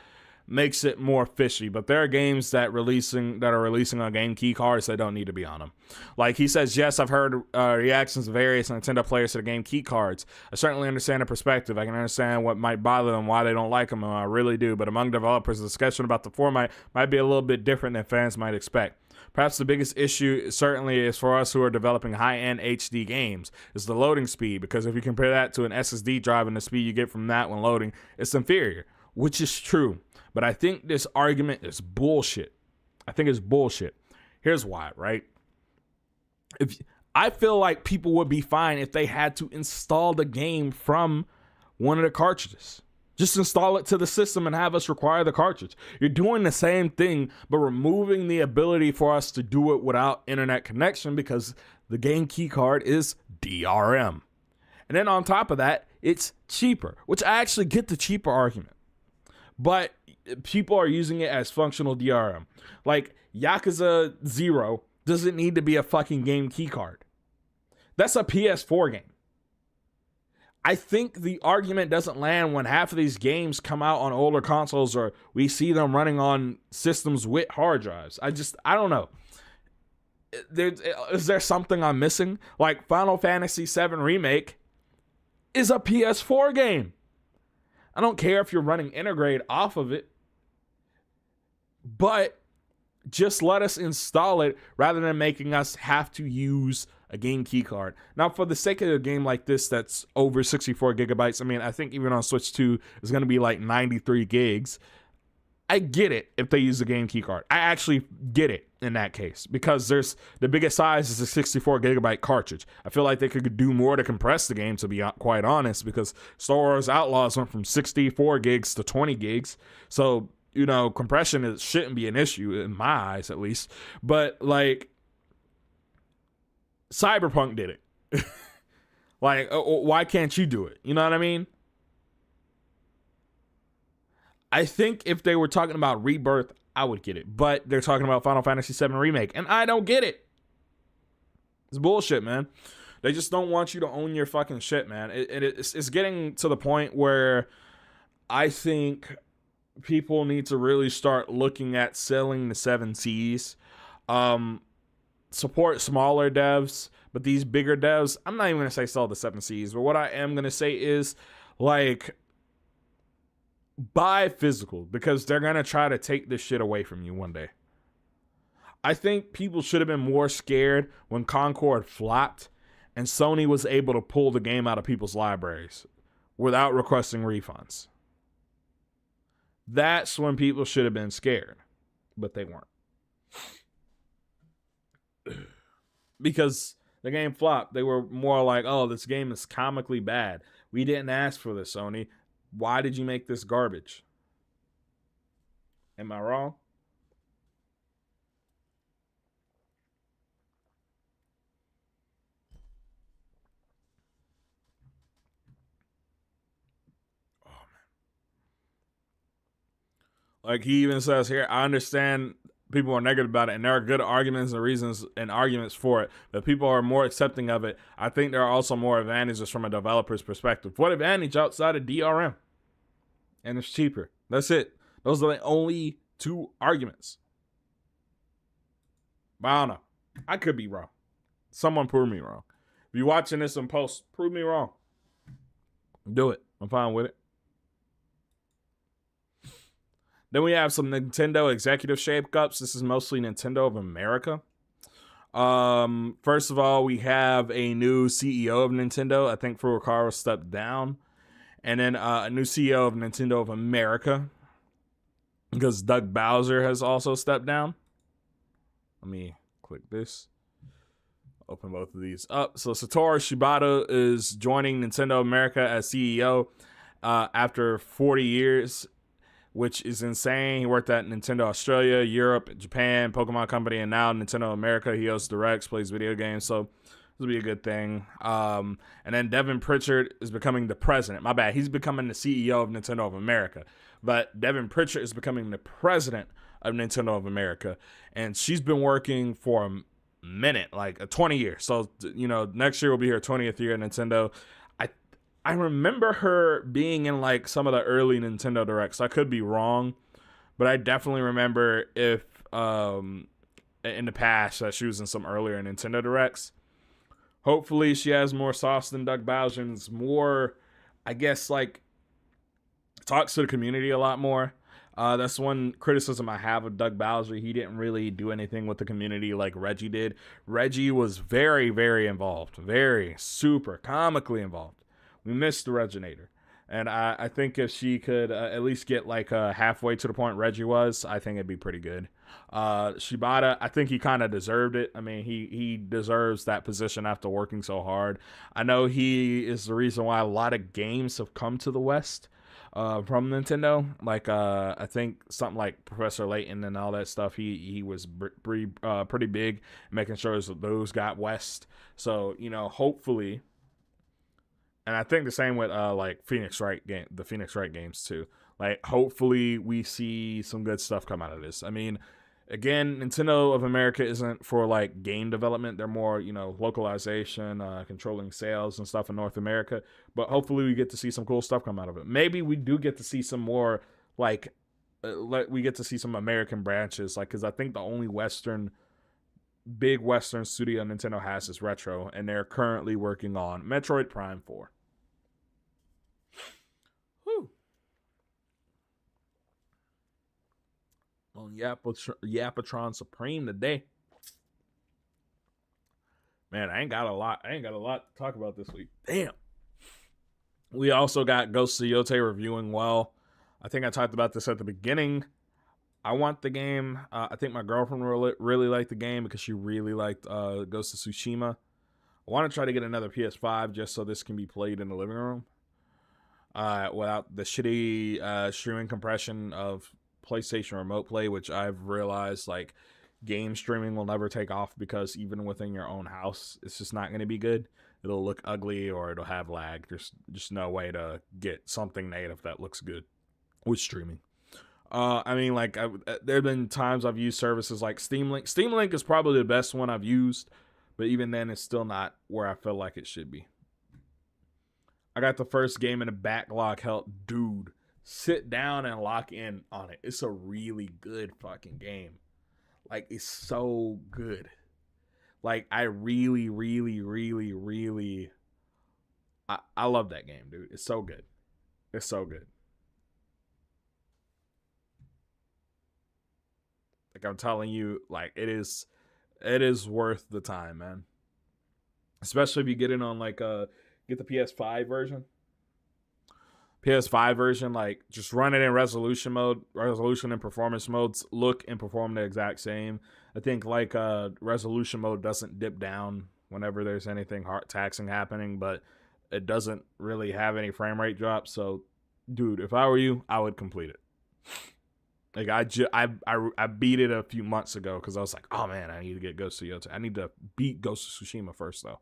makes it more fishy. But there are games that are releasing on game key cards that don't need to be on them. Like he says, yes, I've heard reactions of various Nintendo players to the game key cards. I certainly understand the perspective. I can understand what might bother them, why they don't like them, and I really do. But among developers, the discussion about the format might be a little bit different than fans might expect. Perhaps the biggest issue certainly is for us who are developing high-end HD games is the loading speed, because if you compare that to an SSD drive and the speed you get from that when loading, it's inferior, which is true. But I think this argument is bullshit. I think it's bullshit. Here's why, right? I feel like people would be fine if they had to install the game from one of the cartridges. Just install it to the system and have us require the cartridge. You're doing the same thing, but removing the ability for us to do it without internet connection because the game key card is DRM. And then on top of that, it's cheaper, which I actually get the cheaper argument. But people are using it as functional DRM. Like Yakuza 0 doesn't need to be a fucking game key card. That's a PS4 game. I think the argument doesn't land when half of these games come out on older consoles or we see them running on systems with hard drives. I don't know. Is there something I'm missing? Like Final Fantasy VII Remake is a PS4 game. I don't care if you're running Integrate off of it, but just let us install it rather than making us have to use a game key card. Now, for the sake of a game like this that's over 64 gigabytes, I mean, I think even on Switch 2 it's going to be like 93 gigs. I get it if they use a game key card. I actually get it in that case because there's the biggest size is a 64 gigabyte cartridge. I feel like they could do more to compress the game, to be quite honest, because Star Wars Outlaws went from 64 gigs to 20 gigs. So, you know, compression shouldn't be an issue in my eyes, at least. But like, Cyberpunk did it. Like, why can't you do it? You know what I mean? I think if they were talking about Rebirth, I would get it. But they're talking about Final Fantasy VII Remake, and I don't get it. It's bullshit, man. They just don't want you to own your fucking shit, man. It's getting to the point where I think people need to really start looking at selling the 7Cs. Support smaller devs, but these bigger devs, I'm not even going to say sell the 7Cs, but what I am going to say is, like, buy physical, because they're going to try to take this shit away from you one day. I think people should have been more scared when Concord flopped and Sony was able to pull the game out of people's libraries without requesting refunds. That's when people should have been scared, but they weren't. Because the game flopped. They were more like, oh, this game is comically bad. We didn't ask for this, Sony. Why did you make this garbage? Am I wrong? Like he even says here, I understand people are negative about it, and there are good arguments and reasons and arguments for it, but people are more accepting of it. I think there are also more advantages from a developer's perspective. What advantage outside of DRM? And it's cheaper. That's it. Those are the only two arguments. But I don't know. I could be wrong. Someone prove me wrong. If you're watching this in post, prove me wrong. Do it. I'm fine with it. Then we have some Nintendo executive shakeups. This is mostly Nintendo of America. First of all, we have a new CEO of Nintendo. I think Furukawa stepped down. And then a new CEO of Nintendo of America. Because Doug Bowser has also stepped down. Let me click this. Open both of these up. So Satoru Shibata is joining Nintendo America as CEO after 40 years, which is insane. He worked at Nintendo Australia, Europe, Japan, Pokemon Company, and now Nintendo America. He hosts directs, plays video games, so this will be a good thing. And then Devin Pritchard is becoming the president. My bad. He's becoming the CEO of Nintendo of America. But Devin Pritchard is becoming the president of Nintendo of America. And she's been working for a minute, like 20 years. So, you know, next year will be her 20th year at Nintendo. I remember her being in like some of the early Nintendo Directs. I could be wrong, but I definitely remember if in the past that she was in some earlier Nintendo Directs. Hopefully she has more sauce than Doug Bowser and is more, I guess, like talks to the community a lot more. That's one criticism I have of Doug Bowser. He didn't really do anything with the community like Reggie did. Reggie was very, very involved. Very super comically involved. We missed the Reginator. And I think if she could at least get like halfway to the point Reggie was, I think it'd be pretty good. Shibata, I think he kind of deserved it. I mean, he deserves that position after working so hard. I know he is the reason why a lot of games have come to the West from Nintendo. Like I think something like Professor Layton and all that stuff. He was pretty big, making sure those got West. So you know, hopefully. And I think the same with like the Phoenix Wright games too. Like hopefully we see some good stuff come out of this. I mean, again, Nintendo of America isn't for like game development. They're more, you know, localization, controlling sales and stuff in North America. But hopefully we get to see some cool stuff come out of it. Maybe we do get to see some more like we get to see some American branches, like because I think the only big Western studio Nintendo has is Retro, and they're currently working on Metroid Prime 4. Whew. On Yapatron Supreme today. Man, I ain't got a lot to talk about this week. Damn. We also got Ghost of Yote reviewing well. I think I talked about this at the beginning. I want the game. I think my girlfriend really liked the game because she really liked Ghost of Tsushima. I want to try to get another PS5 just so this can be played in the living room without the shitty streaming compression of PlayStation Remote Play, which I've realized like game streaming will never take off because even within your own house, it's just not going to be good. It'll look ugly or it'll have lag. There's just no way to get something native that looks good with streaming. I mean, like, there have been times I've used services like Steam Link. Steam Link is probably the best one I've used, but even then, it's still not where I feel like it should be. I got the first game in the backlog. Hell, dude, sit down and lock in on it. It's a really good fucking game. Like, it's so good. Like, I really, really, really, really, I love that game, dude. It's so good. It's so good. Like I'm telling you, like it is worth the time, man. Especially if you get in on like get the PS5 version. PS5 version, like just run it in resolution mode. Resolution and performance modes look and perform the exact same. I think like resolution mode doesn't dip down whenever there's anything hard taxing happening, but it doesn't really have any frame rate drops. So, dude, if I were you, I would complete it. Like I beat it a few months ago because I was like, oh man, I need to get Ghost of Tsushima. I need to beat Ghost of Tsushima first though.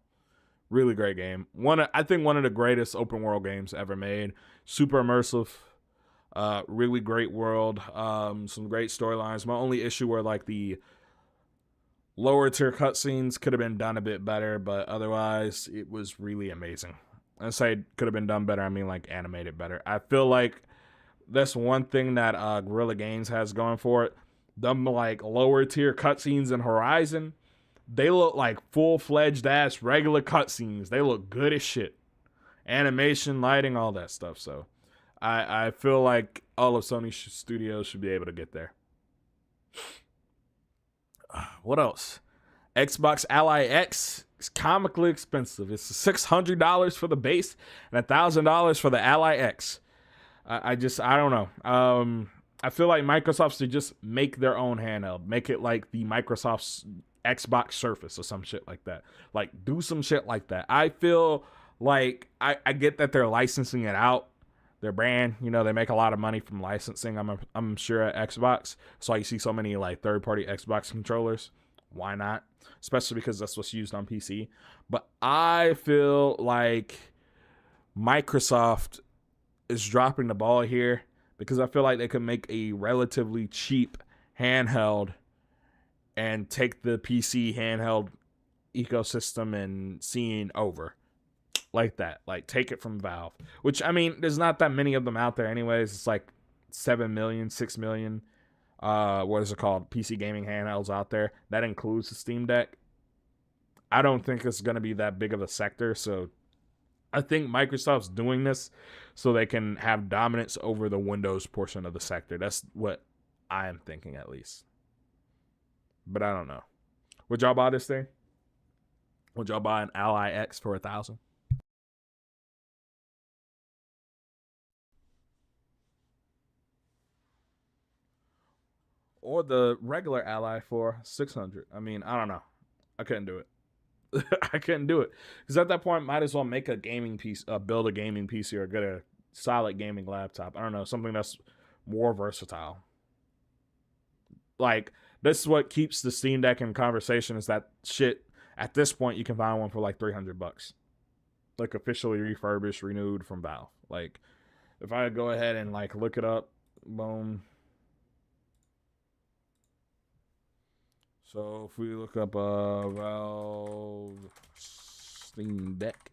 Really great game. I think one of the greatest open world games ever made. Super immersive. Really great world. Some great storylines. My only issue were like the lower tier cutscenes could have been done a bit better, but otherwise it was really amazing. I say could have been done better. I mean like animated better. I feel like that's one thing that Guerrilla Games has going for it. Them like lower tier cutscenes in Horizon, they look like full-fledged ass regular cutscenes. They look good as shit. Animation, lighting, all that stuff. So I feel like all of Sony studios should be able to get there. What else? Xbox Ally X is comically expensive. It's $600 for the base and $1,000 for the Ally X. I don't know. I feel like Microsoft should just make their own handheld. Make it like the Microsoft's Xbox Surface or some shit like that. Like, do some shit like that. I feel like I get that they're licensing it out. Their brand, you know, they make a lot of money from licensing. I'm sure at Xbox. So you see so many like third-party Xbox controllers. Why not? Especially because that's what's used on PC. But I feel like Microsoft is dropping the ball here because I feel like they could make a relatively cheap handheld and take the PC handheld ecosystem and scene over like that. Like take it from Valve, which I mean, there's not that many of them out there anyways. It's like 7 million, 6 million. What is it called? PC gaming handhelds out there. That includes the Steam Deck. I don't think it's going to be that big of a sector. So I think Microsoft's doing this so they can have dominance over the Windows portion of the sector. That's what I am thinking, at least. But I don't know. Would y'all buy this thing? Would y'all buy an Ally X for $1,000? Or the regular Ally for $600? I mean, I don't know. I couldn't do it. I couldn't do it because at that point, might as well make a gaming piece, build a gaming PC or get a solid gaming laptop. I don't know, something that's more versatile. Like this is what keeps the Steam Deck in conversation. Is that shit? At this point, you can find one for like $300, like officially refurbished, renewed from Valve. Like if I go ahead and like look it up, boom. So if we look up Valve Steam Deck,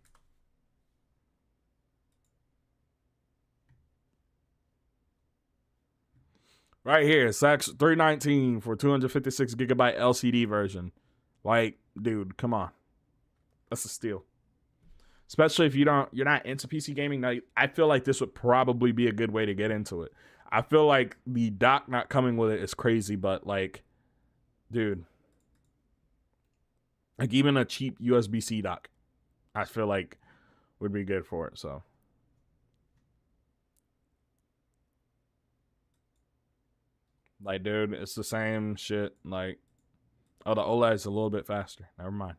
right here, it's actually $319 for 256 gigabyte LCD version. Like, dude, come on, that's a steal. Especially if you're not into PC gaming. Now, I feel like this would probably be a good way to get into it. I feel like the dock not coming with it is crazy, but like, dude, like even a cheap USB-C dock, I feel like would be good for it. So, like, dude, it's the same shit. Like, oh, the OLED's a little bit faster. Never mind.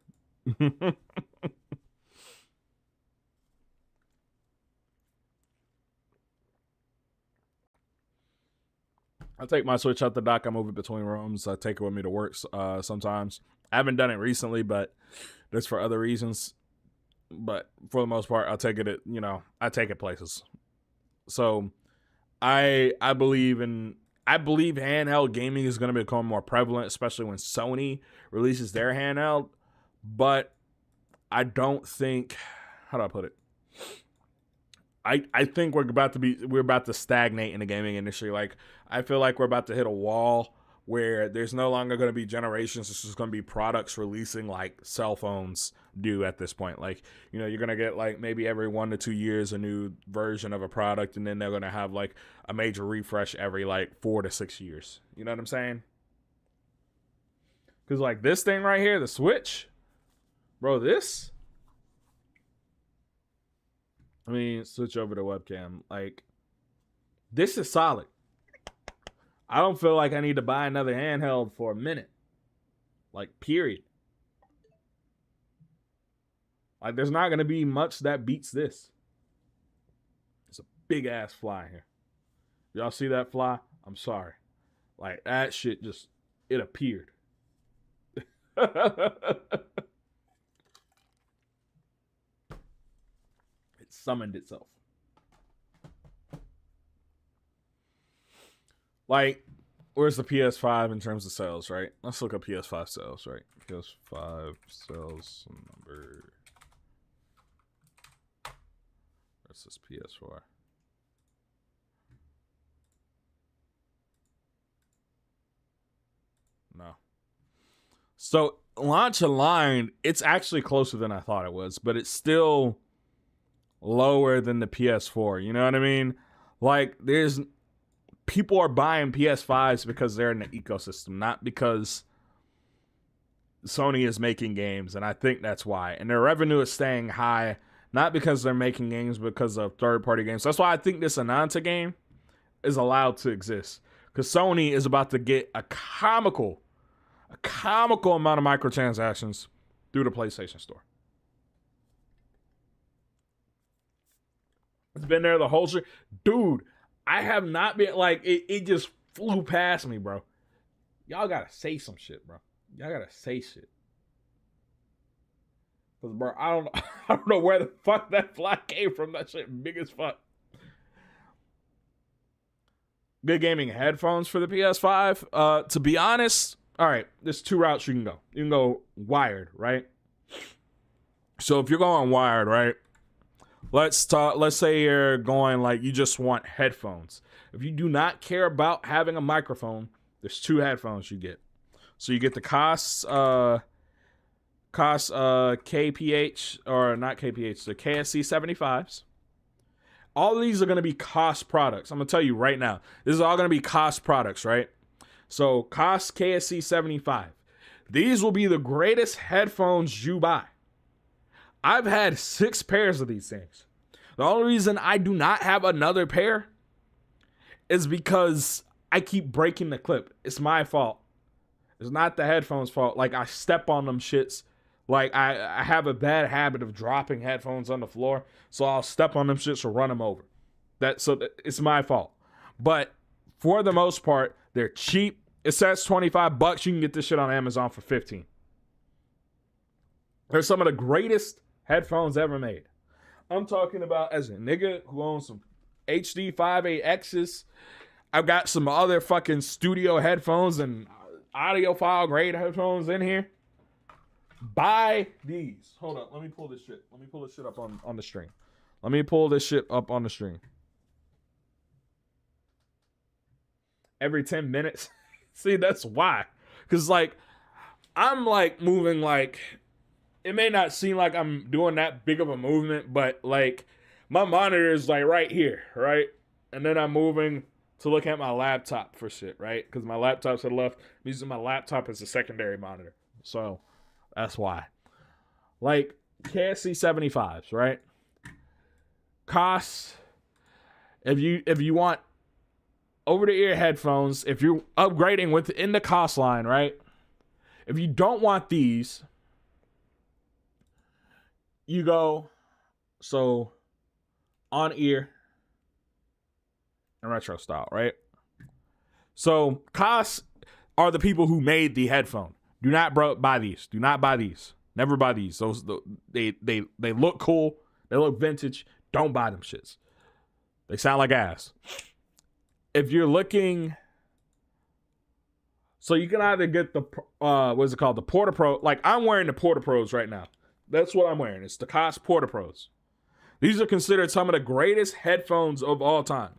I take my Switch out the dock. I move it between rooms. I take it with me to work sometimes. I haven't done it recently, but that's for other reasons. But for the most part, I'll take it. I take it places. So I believe handheld gaming is going to become more prevalent, especially when Sony releases their handheld. But I don't think, how do I put it? I think we're about to stagnate in the gaming industry. Like I feel like we're about to hit a wall where there's no longer going to be generations. It's just going to be products releasing like cell phones do at this point. Like, you're going to get like maybe every 1 to 2 years a new version of a product, and then they're going to have like a major refresh every like 4 to 6 years. You know what I'm saying? Because like this thing right here, the Switch, bro, this. I mean, switch over to webcam. Like, this is solid. I don't feel like I need to buy another handheld for a minute. Like, period. Like, there's not going to be much that beats this. It's a big ass fly here. Y'all see that fly? I'm sorry. Like that shit just, it appeared. It summoned itself. Like, where's the PS5 in terms of sales, right? Let's look at PS5 sales, right? PS5 sales number. Versus PS4. No. So, launch line, it's actually closer than I thought it was, but it's still lower than the PS4. You know what I mean? Like, people are buying PS5s because they're in the ecosystem, not because Sony is making games, and I think that's why. And their revenue is staying high, not because they're making games, because of third-party games. That's why I think this Ananta game is allowed to exist, because Sony is about to get a comical amount of microtransactions through the PlayStation Store. It's been there the whole shit. Dude, I have not been, like, it just flew past me, bro. Y'all gotta say some shit, bro. Y'all gotta say shit. Cause, bro, I don't know where the fuck that fly came from. That shit big as fuck. Good gaming headphones for the PS5. To be honest, all right, there's two routes you can go. You can go wired, right? So if you're going wired, right? Let's say you're going like you just want headphones. If you do not care about having a microphone, there's two headphones you get. So you get the KPH, or not KPH, the KSC 75s. All of these are going to be cost products. I'm going to tell you right now. This is all going to be cost products, right? So cost KSC 75. These will be the greatest headphones you buy. I've had 6 pairs of these things. The only reason I do not have another pair is because I keep breaking the clip. It's my fault. It's not the headphones' fault. Like, I step on them shits. Like, I have a bad habit of dropping headphones on the floor, so I'll step on them shits or run them over. It's my fault. But for the most part, they're cheap. It says $25. You can get this shit on Amazon for $15. They're some of the greatest headphones ever made. I'm talking about as a nigga who owns some HD 5.8X's. I've got some other fucking studio headphones and audiophile grade headphones in here. Buy these. Hold up. Let me pull this shit. Up on the stream. Let me pull this shit up on the stream. Every 10 minutes. See, that's why. Because, like, I'm, like, moving, like, it may not seem like I'm doing that big of a movement, but, like, my monitor is, like, right here, right? And then I'm moving to look at my laptop for shit, right? Because my laptop's to the left. I'm using my laptop as a secondary monitor. So, that's why. Like, KSC 75s, right? Costs, if you want over-the-ear headphones, if you're upgrading within the cost line, right? If you don't want these, you go, so, on ear and retro style, right? So, costs are the people who made the headphone. Do not buy these. Do not buy these. Never buy these. They look cool. They look vintage. Don't buy them shits. They sound like ass. If you're looking, so you can either get the what's it called, the Porta Pro. Like, I'm wearing the Porta Pros right now. That's what I'm wearing. It's the Koss Porta Pros. These are considered some of the greatest headphones of all time.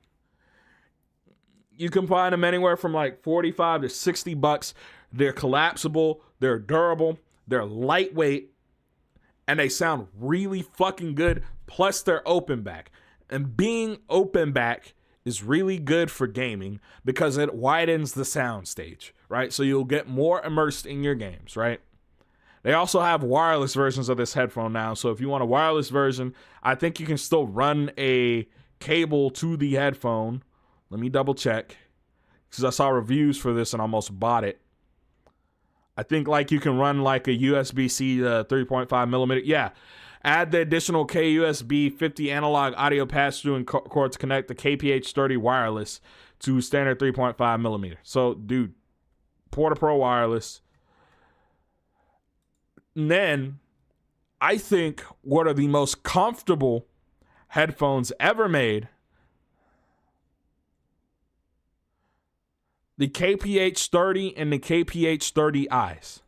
You can find them anywhere from like $45 to $60. They're collapsible. They're durable. They're lightweight. And they sound really fucking good. Plus, they're open back. And being open back is really good for gaming because it widens the sound stage, right? So you'll get more immersed in your games, right? They also have wireless versions of this headphone now. So if you want a wireless version, I think you can still run a cable to the headphone. Let me double check, because I saw reviews for this and almost bought it. I think like you can run like a USB-C 3.5 millimeter. Yeah. Add the additional KUSB 50 analog audio pass-through and cord to connect the KPH30 wireless to standard 3.5 millimeter. So, dude, Porta Pro wireless. And then I think what are the most comfortable headphones ever made, the KPH30 and the KPH30Is.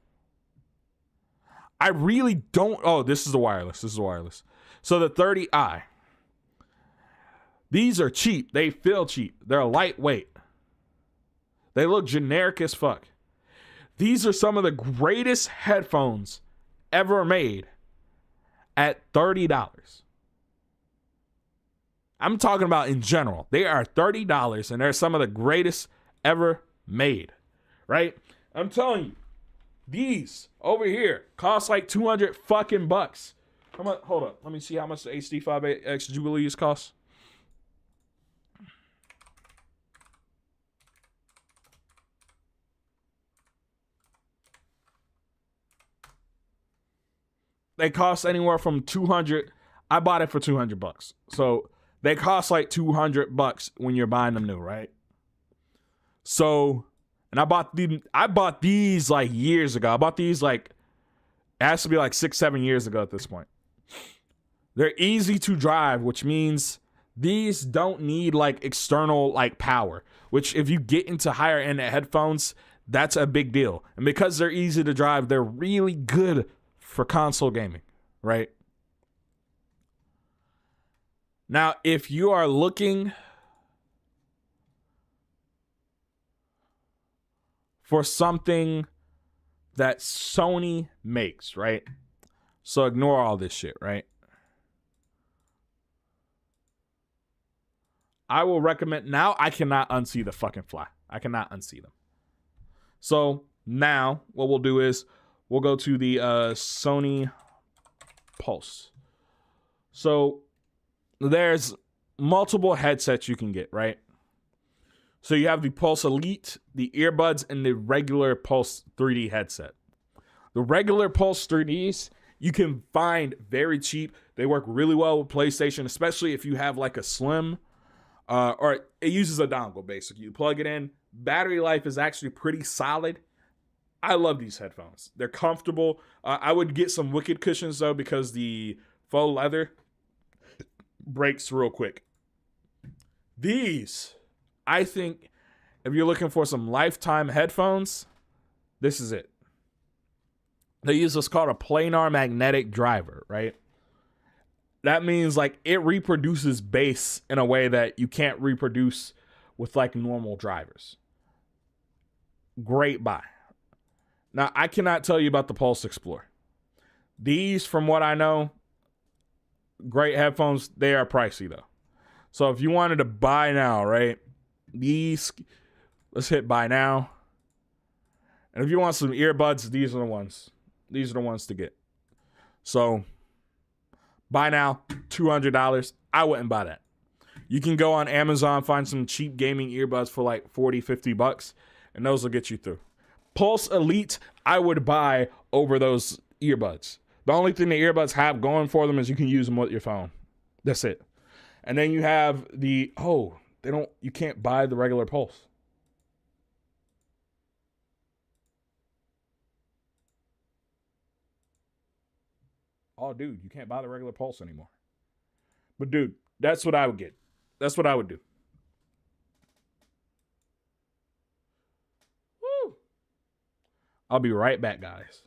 I really don't. Oh, this is the wireless. So the 30i. These are cheap. They feel cheap. They're lightweight. They look generic as fuck. These are some of the greatest headphones ever made at $30. I'm talking about in general. They are $30 and they're some of the greatest ever made, right? I'm telling you, these over here cost like 200 fucking bucks. How much? Hold up. Let me see how much the HD5X Jubilees cost. They cost anywhere from 200. I bought it for 200 bucks. So they cost like 200 bucks when you're buying them new, right? So, and I bought these like years ago. I bought these like, it has to be like 6-7 years ago at this point. They're easy to drive, which means these don't need like external like power, which if you get into higher end headphones, that's a big deal. And because they're easy to drive, they're really good for console gaming, right? Now, if you are looking for something that Sony makes, right? So ignore all this shit, right? I will recommend, now I cannot unsee the fucking fly. I cannot unsee them. So now what we'll do is we'll go to the Sony Pulse. So there's multiple headsets you can get, right? So you have the Pulse Elite, the earbuds, and the regular Pulse 3D headset. The regular Pulse 3Ds you can find very cheap. They work really well with PlayStation, especially if you have like a Slim, or it uses a dongle basically. You plug it in. Battery life is actually pretty solid. I love these headphones. They're comfortable. I would get some Wicked cushions though because the faux leather breaks real quick. These, I think, if you're looking for some lifetime headphones, this is it. They use what's called a planar magnetic driver, right? That means like it reproduces bass in a way that you can't reproduce with like normal drivers. Great buy. Now, I cannot tell you about the Pulse Explorer. These, from what I know, great headphones. They are pricey though. So if you wanted to buy now, right? These, let's hit buy now. And if you want some earbuds, these are the ones. These are the ones to get. So buy now, $200. I wouldn't buy that. You can go on Amazon, find some cheap gaming earbuds for like 40, 50 bucks, and those will get you through. Pulse Elite, I would buy over those earbuds. The only thing the earbuds have going for them is you can use them with your phone. That's it. And then you have the, you can't buy the regular Pulse. Oh, dude, you can't buy the regular Pulse anymore. But dude, that's what I would get. That's what I would do. Woo. I'll be right back, guys.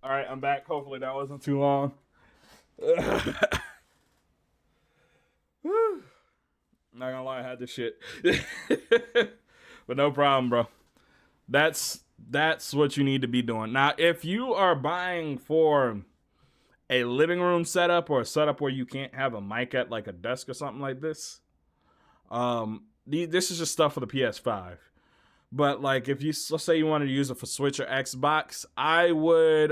All right, I'm back. Hopefully that wasn't too long. Not gonna lie, I had this shit. But no problem, bro. That's what you need to be doing. Now, if you are buying for a living room setup or a setup where you can't have a mic at like a desk or something like this, this is just stuff for the PS5. But like, if you, let's say you wanted to use it for Switch or Xbox, I would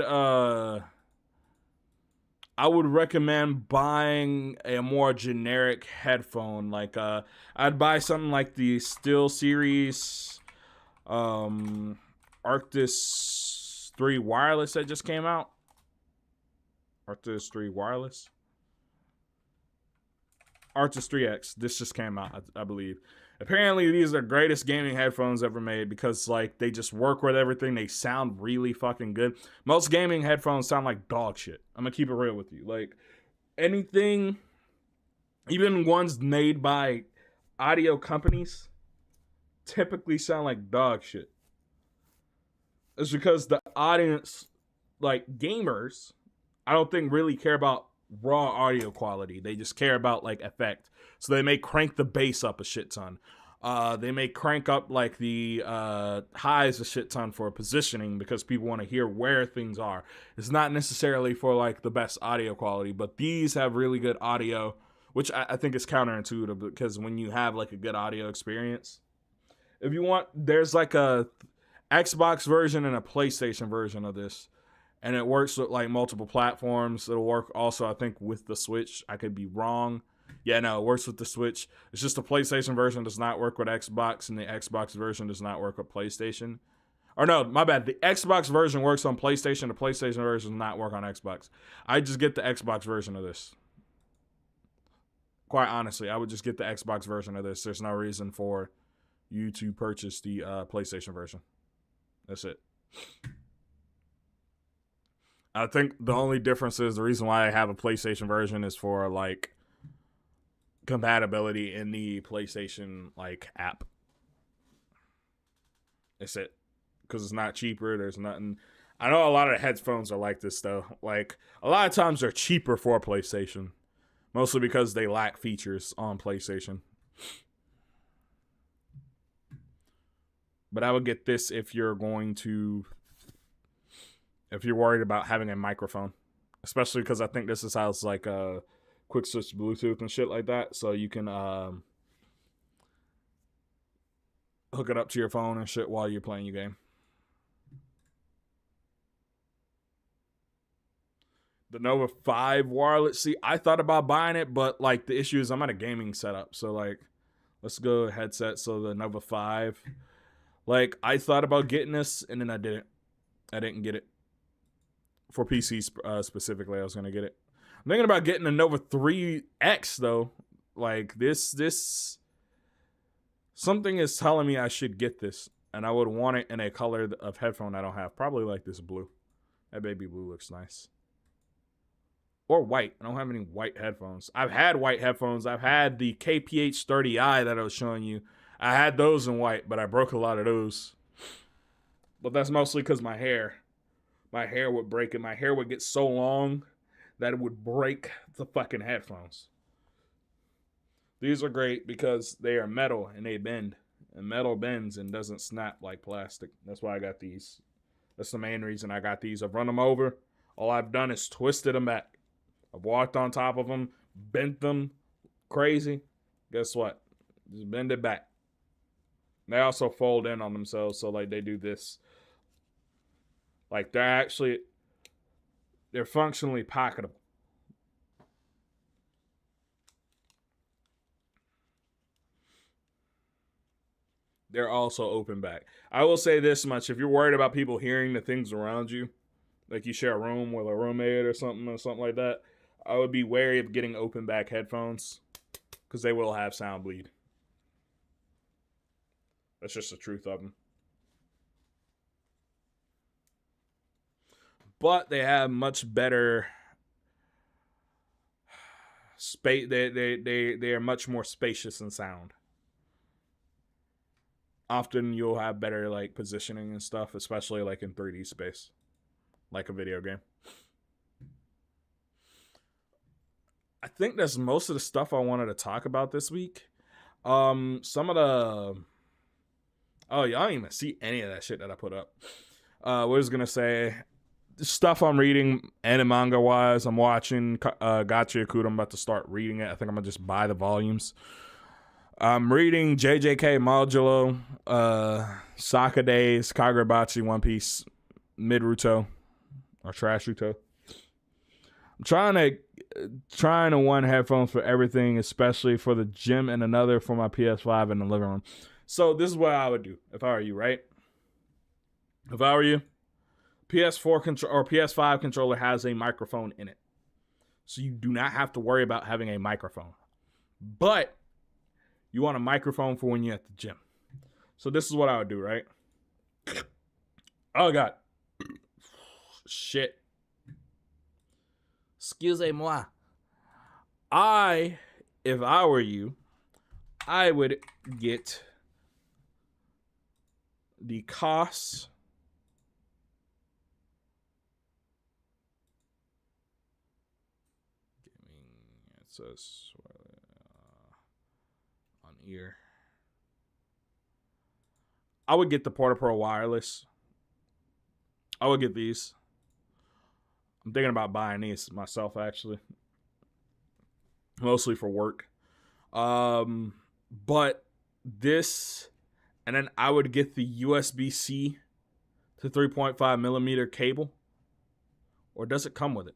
recommend buying a more generic headphone. Like I'd buy something like the Steel Series Arctis 3 wireless that just came out. Arctis 3 wireless. Arctis 3X. This just came out, I believe. Apparently, these are the greatest gaming headphones ever made because, like, they just work with everything. They sound really fucking good. Most gaming headphones sound like dog shit. I'm gonna keep it real with you. Like, anything, even ones made by audio companies, typically sound like dog shit. It's because the audience, like gamers, I don't think really care about raw audio quality. They just care about like effect. So they may crank the bass up a shit ton. They may crank up like the highs a shit ton for positioning because people want to hear where things are. It's not necessarily for like the best audio quality, but these have really good audio, which I think is counterintuitive because when you have like a good audio experience, if you want, there's like a Xbox version and a PlayStation version of this. And it works with like multiple platforms. It'll work also, I think, with the Switch. I could be wrong. Yeah, no, it works with the Switch. It's just the PlayStation version does not work with Xbox, and the Xbox version does not work with PlayStation. Or no, my bad. The Xbox version works on PlayStation. The PlayStation version does not work on Xbox. I just get the Xbox version of this. Quite honestly, I would just get the Xbox version of this. There's no reason for you to purchase the PlayStation version. That's it. I think the only difference is the reason why I have a PlayStation version is for like compatibility in the PlayStation like app. That's it. Because it's not cheaper. There's nothing. I know a lot of headphones are like this though. Like a lot of times they're cheaper for PlayStation, mostly because they lack features on PlayStation. But I would get this if you're going to. If you're worried about having a microphone, especially because I think this is how it's like a quick switch Bluetooth and shit like that, so you can hook it up to your phone and shit while you're playing your game. The Nova 5 wireless. See, I thought about buying it, but like the issue is I'm at a gaming setup, so like let's go headset. So the Nova 5, like I thought about getting this and then I didn't get it. For PC specifically, I was gonna get it. I'm thinking about getting a Nova 3X though. Like this, something is telling me I should get this, and I would want it in a color of headphone I don't have. Probably like this blue. That baby blue looks nice. Or white. I don't have any white headphones. I've had white headphones. I've had the KPH30i that I was showing you. I had those in white, but I broke a lot of those. But that's mostly because my hair would break and my hair would get so long that it would break the fucking headphones. These are great because they are metal and they bend. And metal bends and doesn't snap like plastic. That's why I got these. That's the main reason I got these. I've run them over. All I've done is twisted them back. I've walked on top of them, bent them crazy. Guess what? Just bend it back. They also fold in on themselves, so like they do this. Like they're functionally pocketable. They're also open back. I will say this much: if you're worried about people hearing the things around you, like you share a room with a roommate or something like that, I would be wary of getting open back headphones because they will have sound bleed. That's just the truth of them. But they have much better space. They are much more spacious in sound. Often you'll have better like positioning and stuff, especially like in 3D space. like a video game. I think that's most of the stuff I wanted to talk about this week. Some of the y'all don't even see any of that shit that I put up. What was gonna say? Stuff I'm reading, anime manga wise. I'm watching Gacha Yakuta. I'm about to start reading it. I think I'm gonna just buy the volumes. I'm reading JJK Modulo, Saka Days, Kagurabachi, One Piece, Midruto, or Trash Ruto. I'm trying to one headphones for everything, especially for the gym, and another for my PS5 in the living room. So this is what I would do if I were you, right? If I were you, PS4 or PS5 controller has a microphone in it, so you do not have to worry about having a microphone. But you want a microphone for when you're at the gym. So this is what I would do, right? Oh God, shit. Excusez-moi. If I were you, I would get the cost. It says on ear. I would get the Porta Pro wireless. I would get these. I'm thinking about buying these myself, actually. Mostly for work. But this, and then I would get the USB-C to 3.5 millimeter cable. Or does it come with it?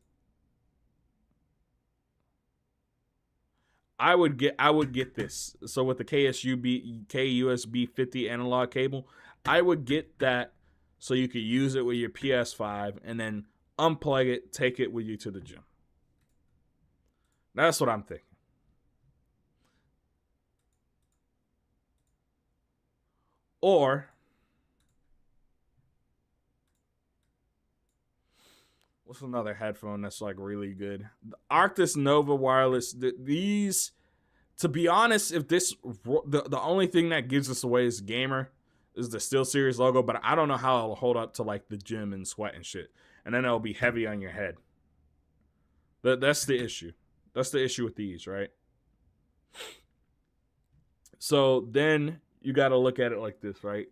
I would get this. So with the KUSB 50 analog cable, I would get that so you could use it with your PS5 and then unplug it, take it with you to the gym. That's what I'm thinking. Or what's another headphone that's like really good? The Arctis Nova wireless. These, to be honest, if this the only thing that gives us away as gamer is the SteelSeries logo, but I don't know how it'll hold up to like the gym and sweat and shit. And then it'll be heavy on your head. That's the issue. That's the issue with these, right? So then you got to look at it like this, right?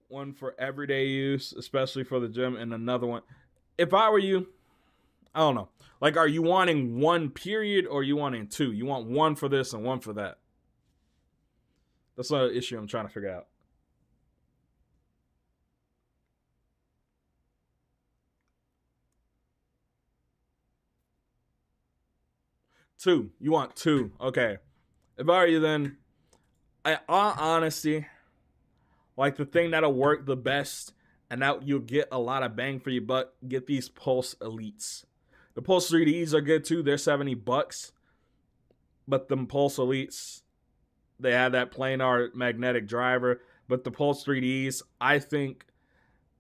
One for everyday use, especially for the gym, and another one. If I were you, I don't know. Like, are you wanting one period or are you wanting two? You want one for this and one for that. That's not an issue I'm trying to figure out. Two. You want two. Okay. If I were you, then, all honesty, like the thing that'll work the best and that you'll get a lot of bang for your buck, get these Pulse Elites. The Pulse 3Ds are good too. They're $70. But the Pulse Elites, they have that planar magnetic driver. But the Pulse 3Ds, I think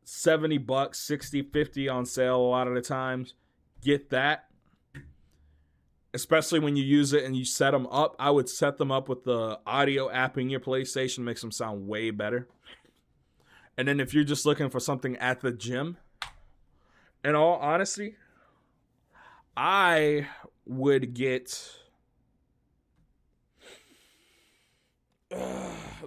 $70, 60, 50 on sale a lot of the times. Get that. Especially when you use it and you set them up. I would set them up with the audio app in your PlayStation. Makes them sound way better. And then if you're just looking for something at the gym, in all honesty, I would get...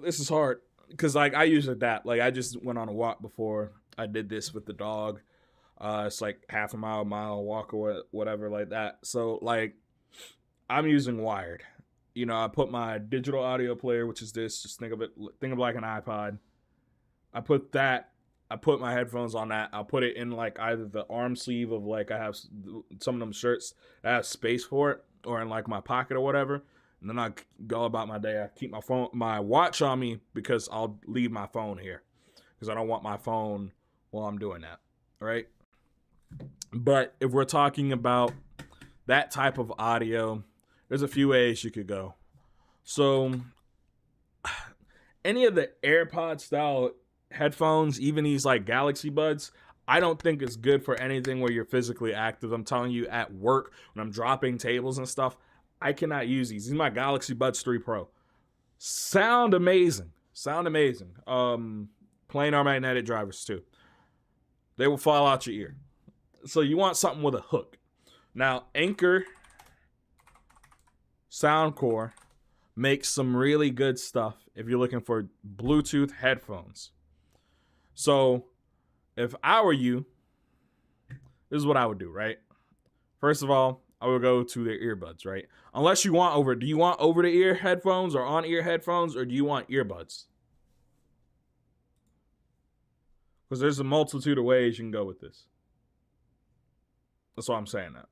this is hard. Because like I use that. Like I just went on a walk before I did this with the dog. It's like half a mile walk or whatever like that. So like I'm using wired. You know, I put my digital audio player, which is this. Just think of like an iPod. I put my headphones on that. I'll put it in like either the arm sleeve of like I have some of them shirts that have space for it, or in like my pocket or whatever. And then I go about my day. I keep my watch on me because I'll leave my phone here because I don't want my phone while I'm doing that. Right? But if we're talking about that type of audio, there's a few ways you could go. So any of the AirPod style headphones, even these like Galaxy Buds, I don't think it's good for anything where you're physically active. I'm telling you, at work, when I'm dropping tables and stuff, I cannot use these. These are my Galaxy Buds 3 Pro. Sound amazing. Sound amazing. Planar magnetic drivers too. They will fall out your ear. So you want something with a hook. Now, Anchor Soundcore makes some really good stuff if you're looking for Bluetooth headphones. So if I were you, this is what I would do, right? First of all, I would go to their earbuds, right? Unless you want do you want over the ear headphones or on ear headphones, or do you want earbuds? Because there's a multitude of ways you can go with this. That's why I'm saying that.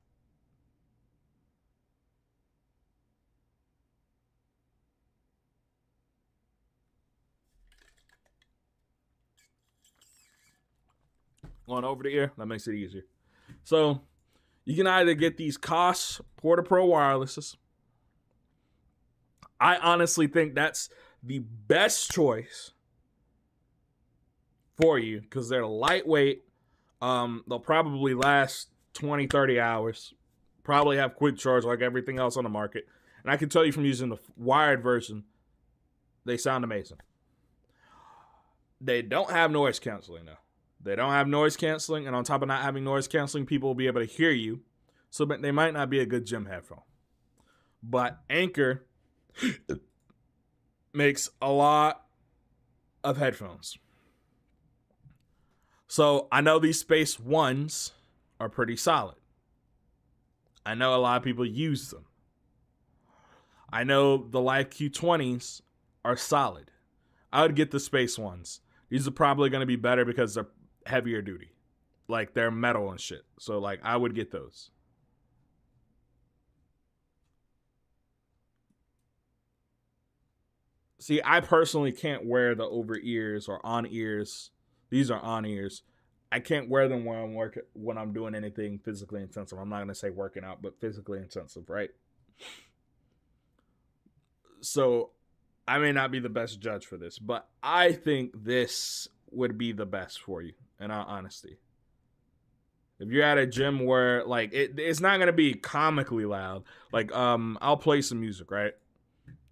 Going over the ear, that makes it easier. So you can either get these Koss Porta Pro wirelesses. I honestly think that's the best choice for you because they're lightweight. They'll probably last 20, 30 hours. Probably have quick charge like everything else on the market. And I can tell you from using the wired version, they sound amazing. They don't have noise canceling though. They don't have noise canceling, and on top of not having noise canceling, people will be able to hear you. So they might not be a good gym headphone. But Anchor makes a lot of headphones. So I know these Space Ones are pretty solid. I know a lot of people use them. I know the Live Q20s are solid. I would get the Space Ones. These are probably going to be better because they're heavier duty. Like they're metal and shit. So like I would get those. See, I personally can't wear the over ears or on ears. These are on ears. I can't wear them when I'm doing anything physically intensive. I'm not going to say working out, but physically intensive, right? So I may not be the best judge for this, but I think this would be the best for you, in all honesty. If you're at a gym where like it's not gonna be comically loud, like I'll play some music, right?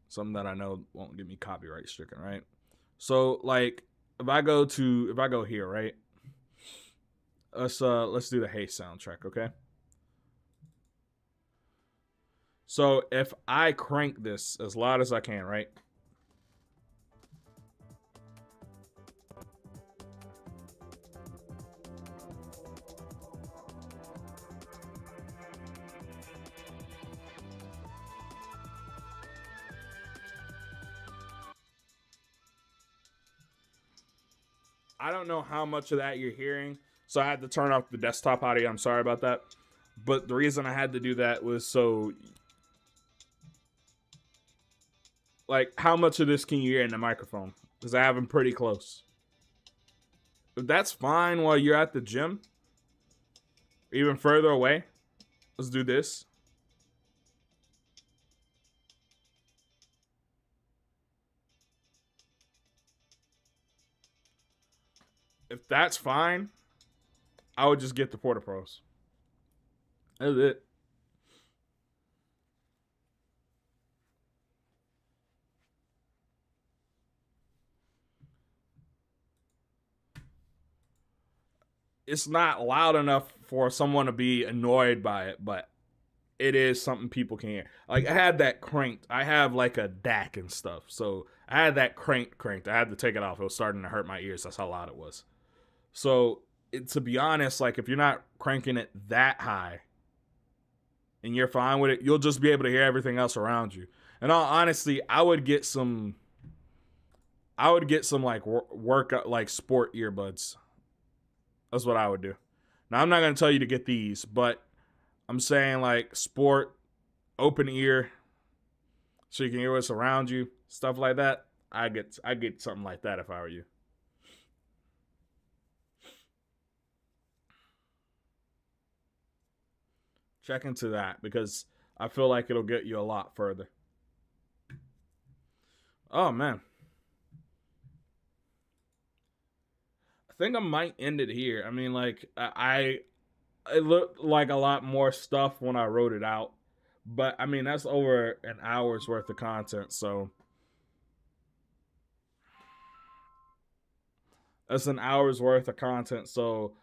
Something that I know won't get me copyright stricken, right? So like if I go here, right? Let's do the Hey soundtrack, okay? So if I crank this as loud as I can, right? I don't know how much of that you're hearing, so I had to turn off the desktop audio. I'm sorry about that. But the reason I had to do that was so, like, how much of this can you hear in the microphone? Because I have them pretty close. If that's fine while you're at the gym, or even further away, let's do this. If that's fine, I would just get the Porta Pros. That's it. It's not loud enough for someone to be annoyed by it, but it is something people can hear. Like I had that cranked. I have like a DAC and stuff, so I had that cranked. I had to take it off. It was starting to hurt my ears. That's how loud it was. So to be honest, like if you're not cranking it that high and you're fine with it, you'll just be able to hear everything else around you. And all honesty, I would get some like workout like sport earbuds. That's what I would do. Now I'm not gonna tell you to get these, but I'm saying like sport, open ear, so you can hear what's around you, stuff like that. I get something like that if I were you. Check into that because I feel like it'll get you a lot further. Oh man. I think I might end it here. I mean, like it looked like a lot more stuff when I wrote it out, but I mean that's over an hour's worth of content. So That's an hour's worth of content. So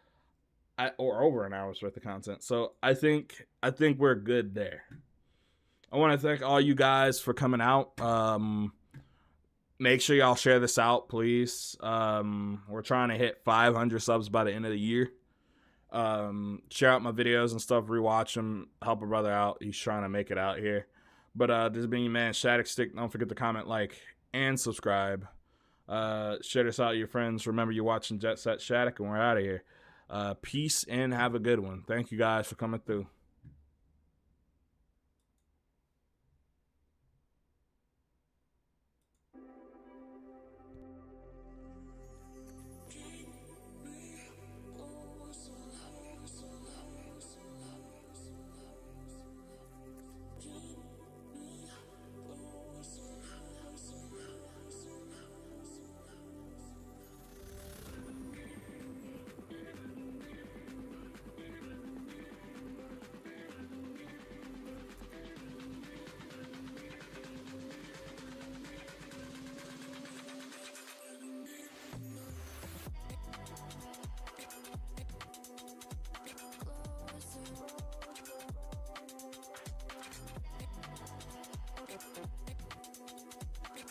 or over an hour's worth of content. So I think we're good there. I want to thank all you guys for coming out. Make sure y'all share this out, please. We're trying to hit 500 subs by the end of the year. Share out my videos and stuff, rewatch them, help a brother out. He's trying to make it out here. But this has been your man, Shadic Stick. Don't forget to comment, like, and subscribe. Share this out with your friends. Remember, you're watching Jet Set Shadic, and we're out of here. Peace and have a good one. Thank you guys for coming through.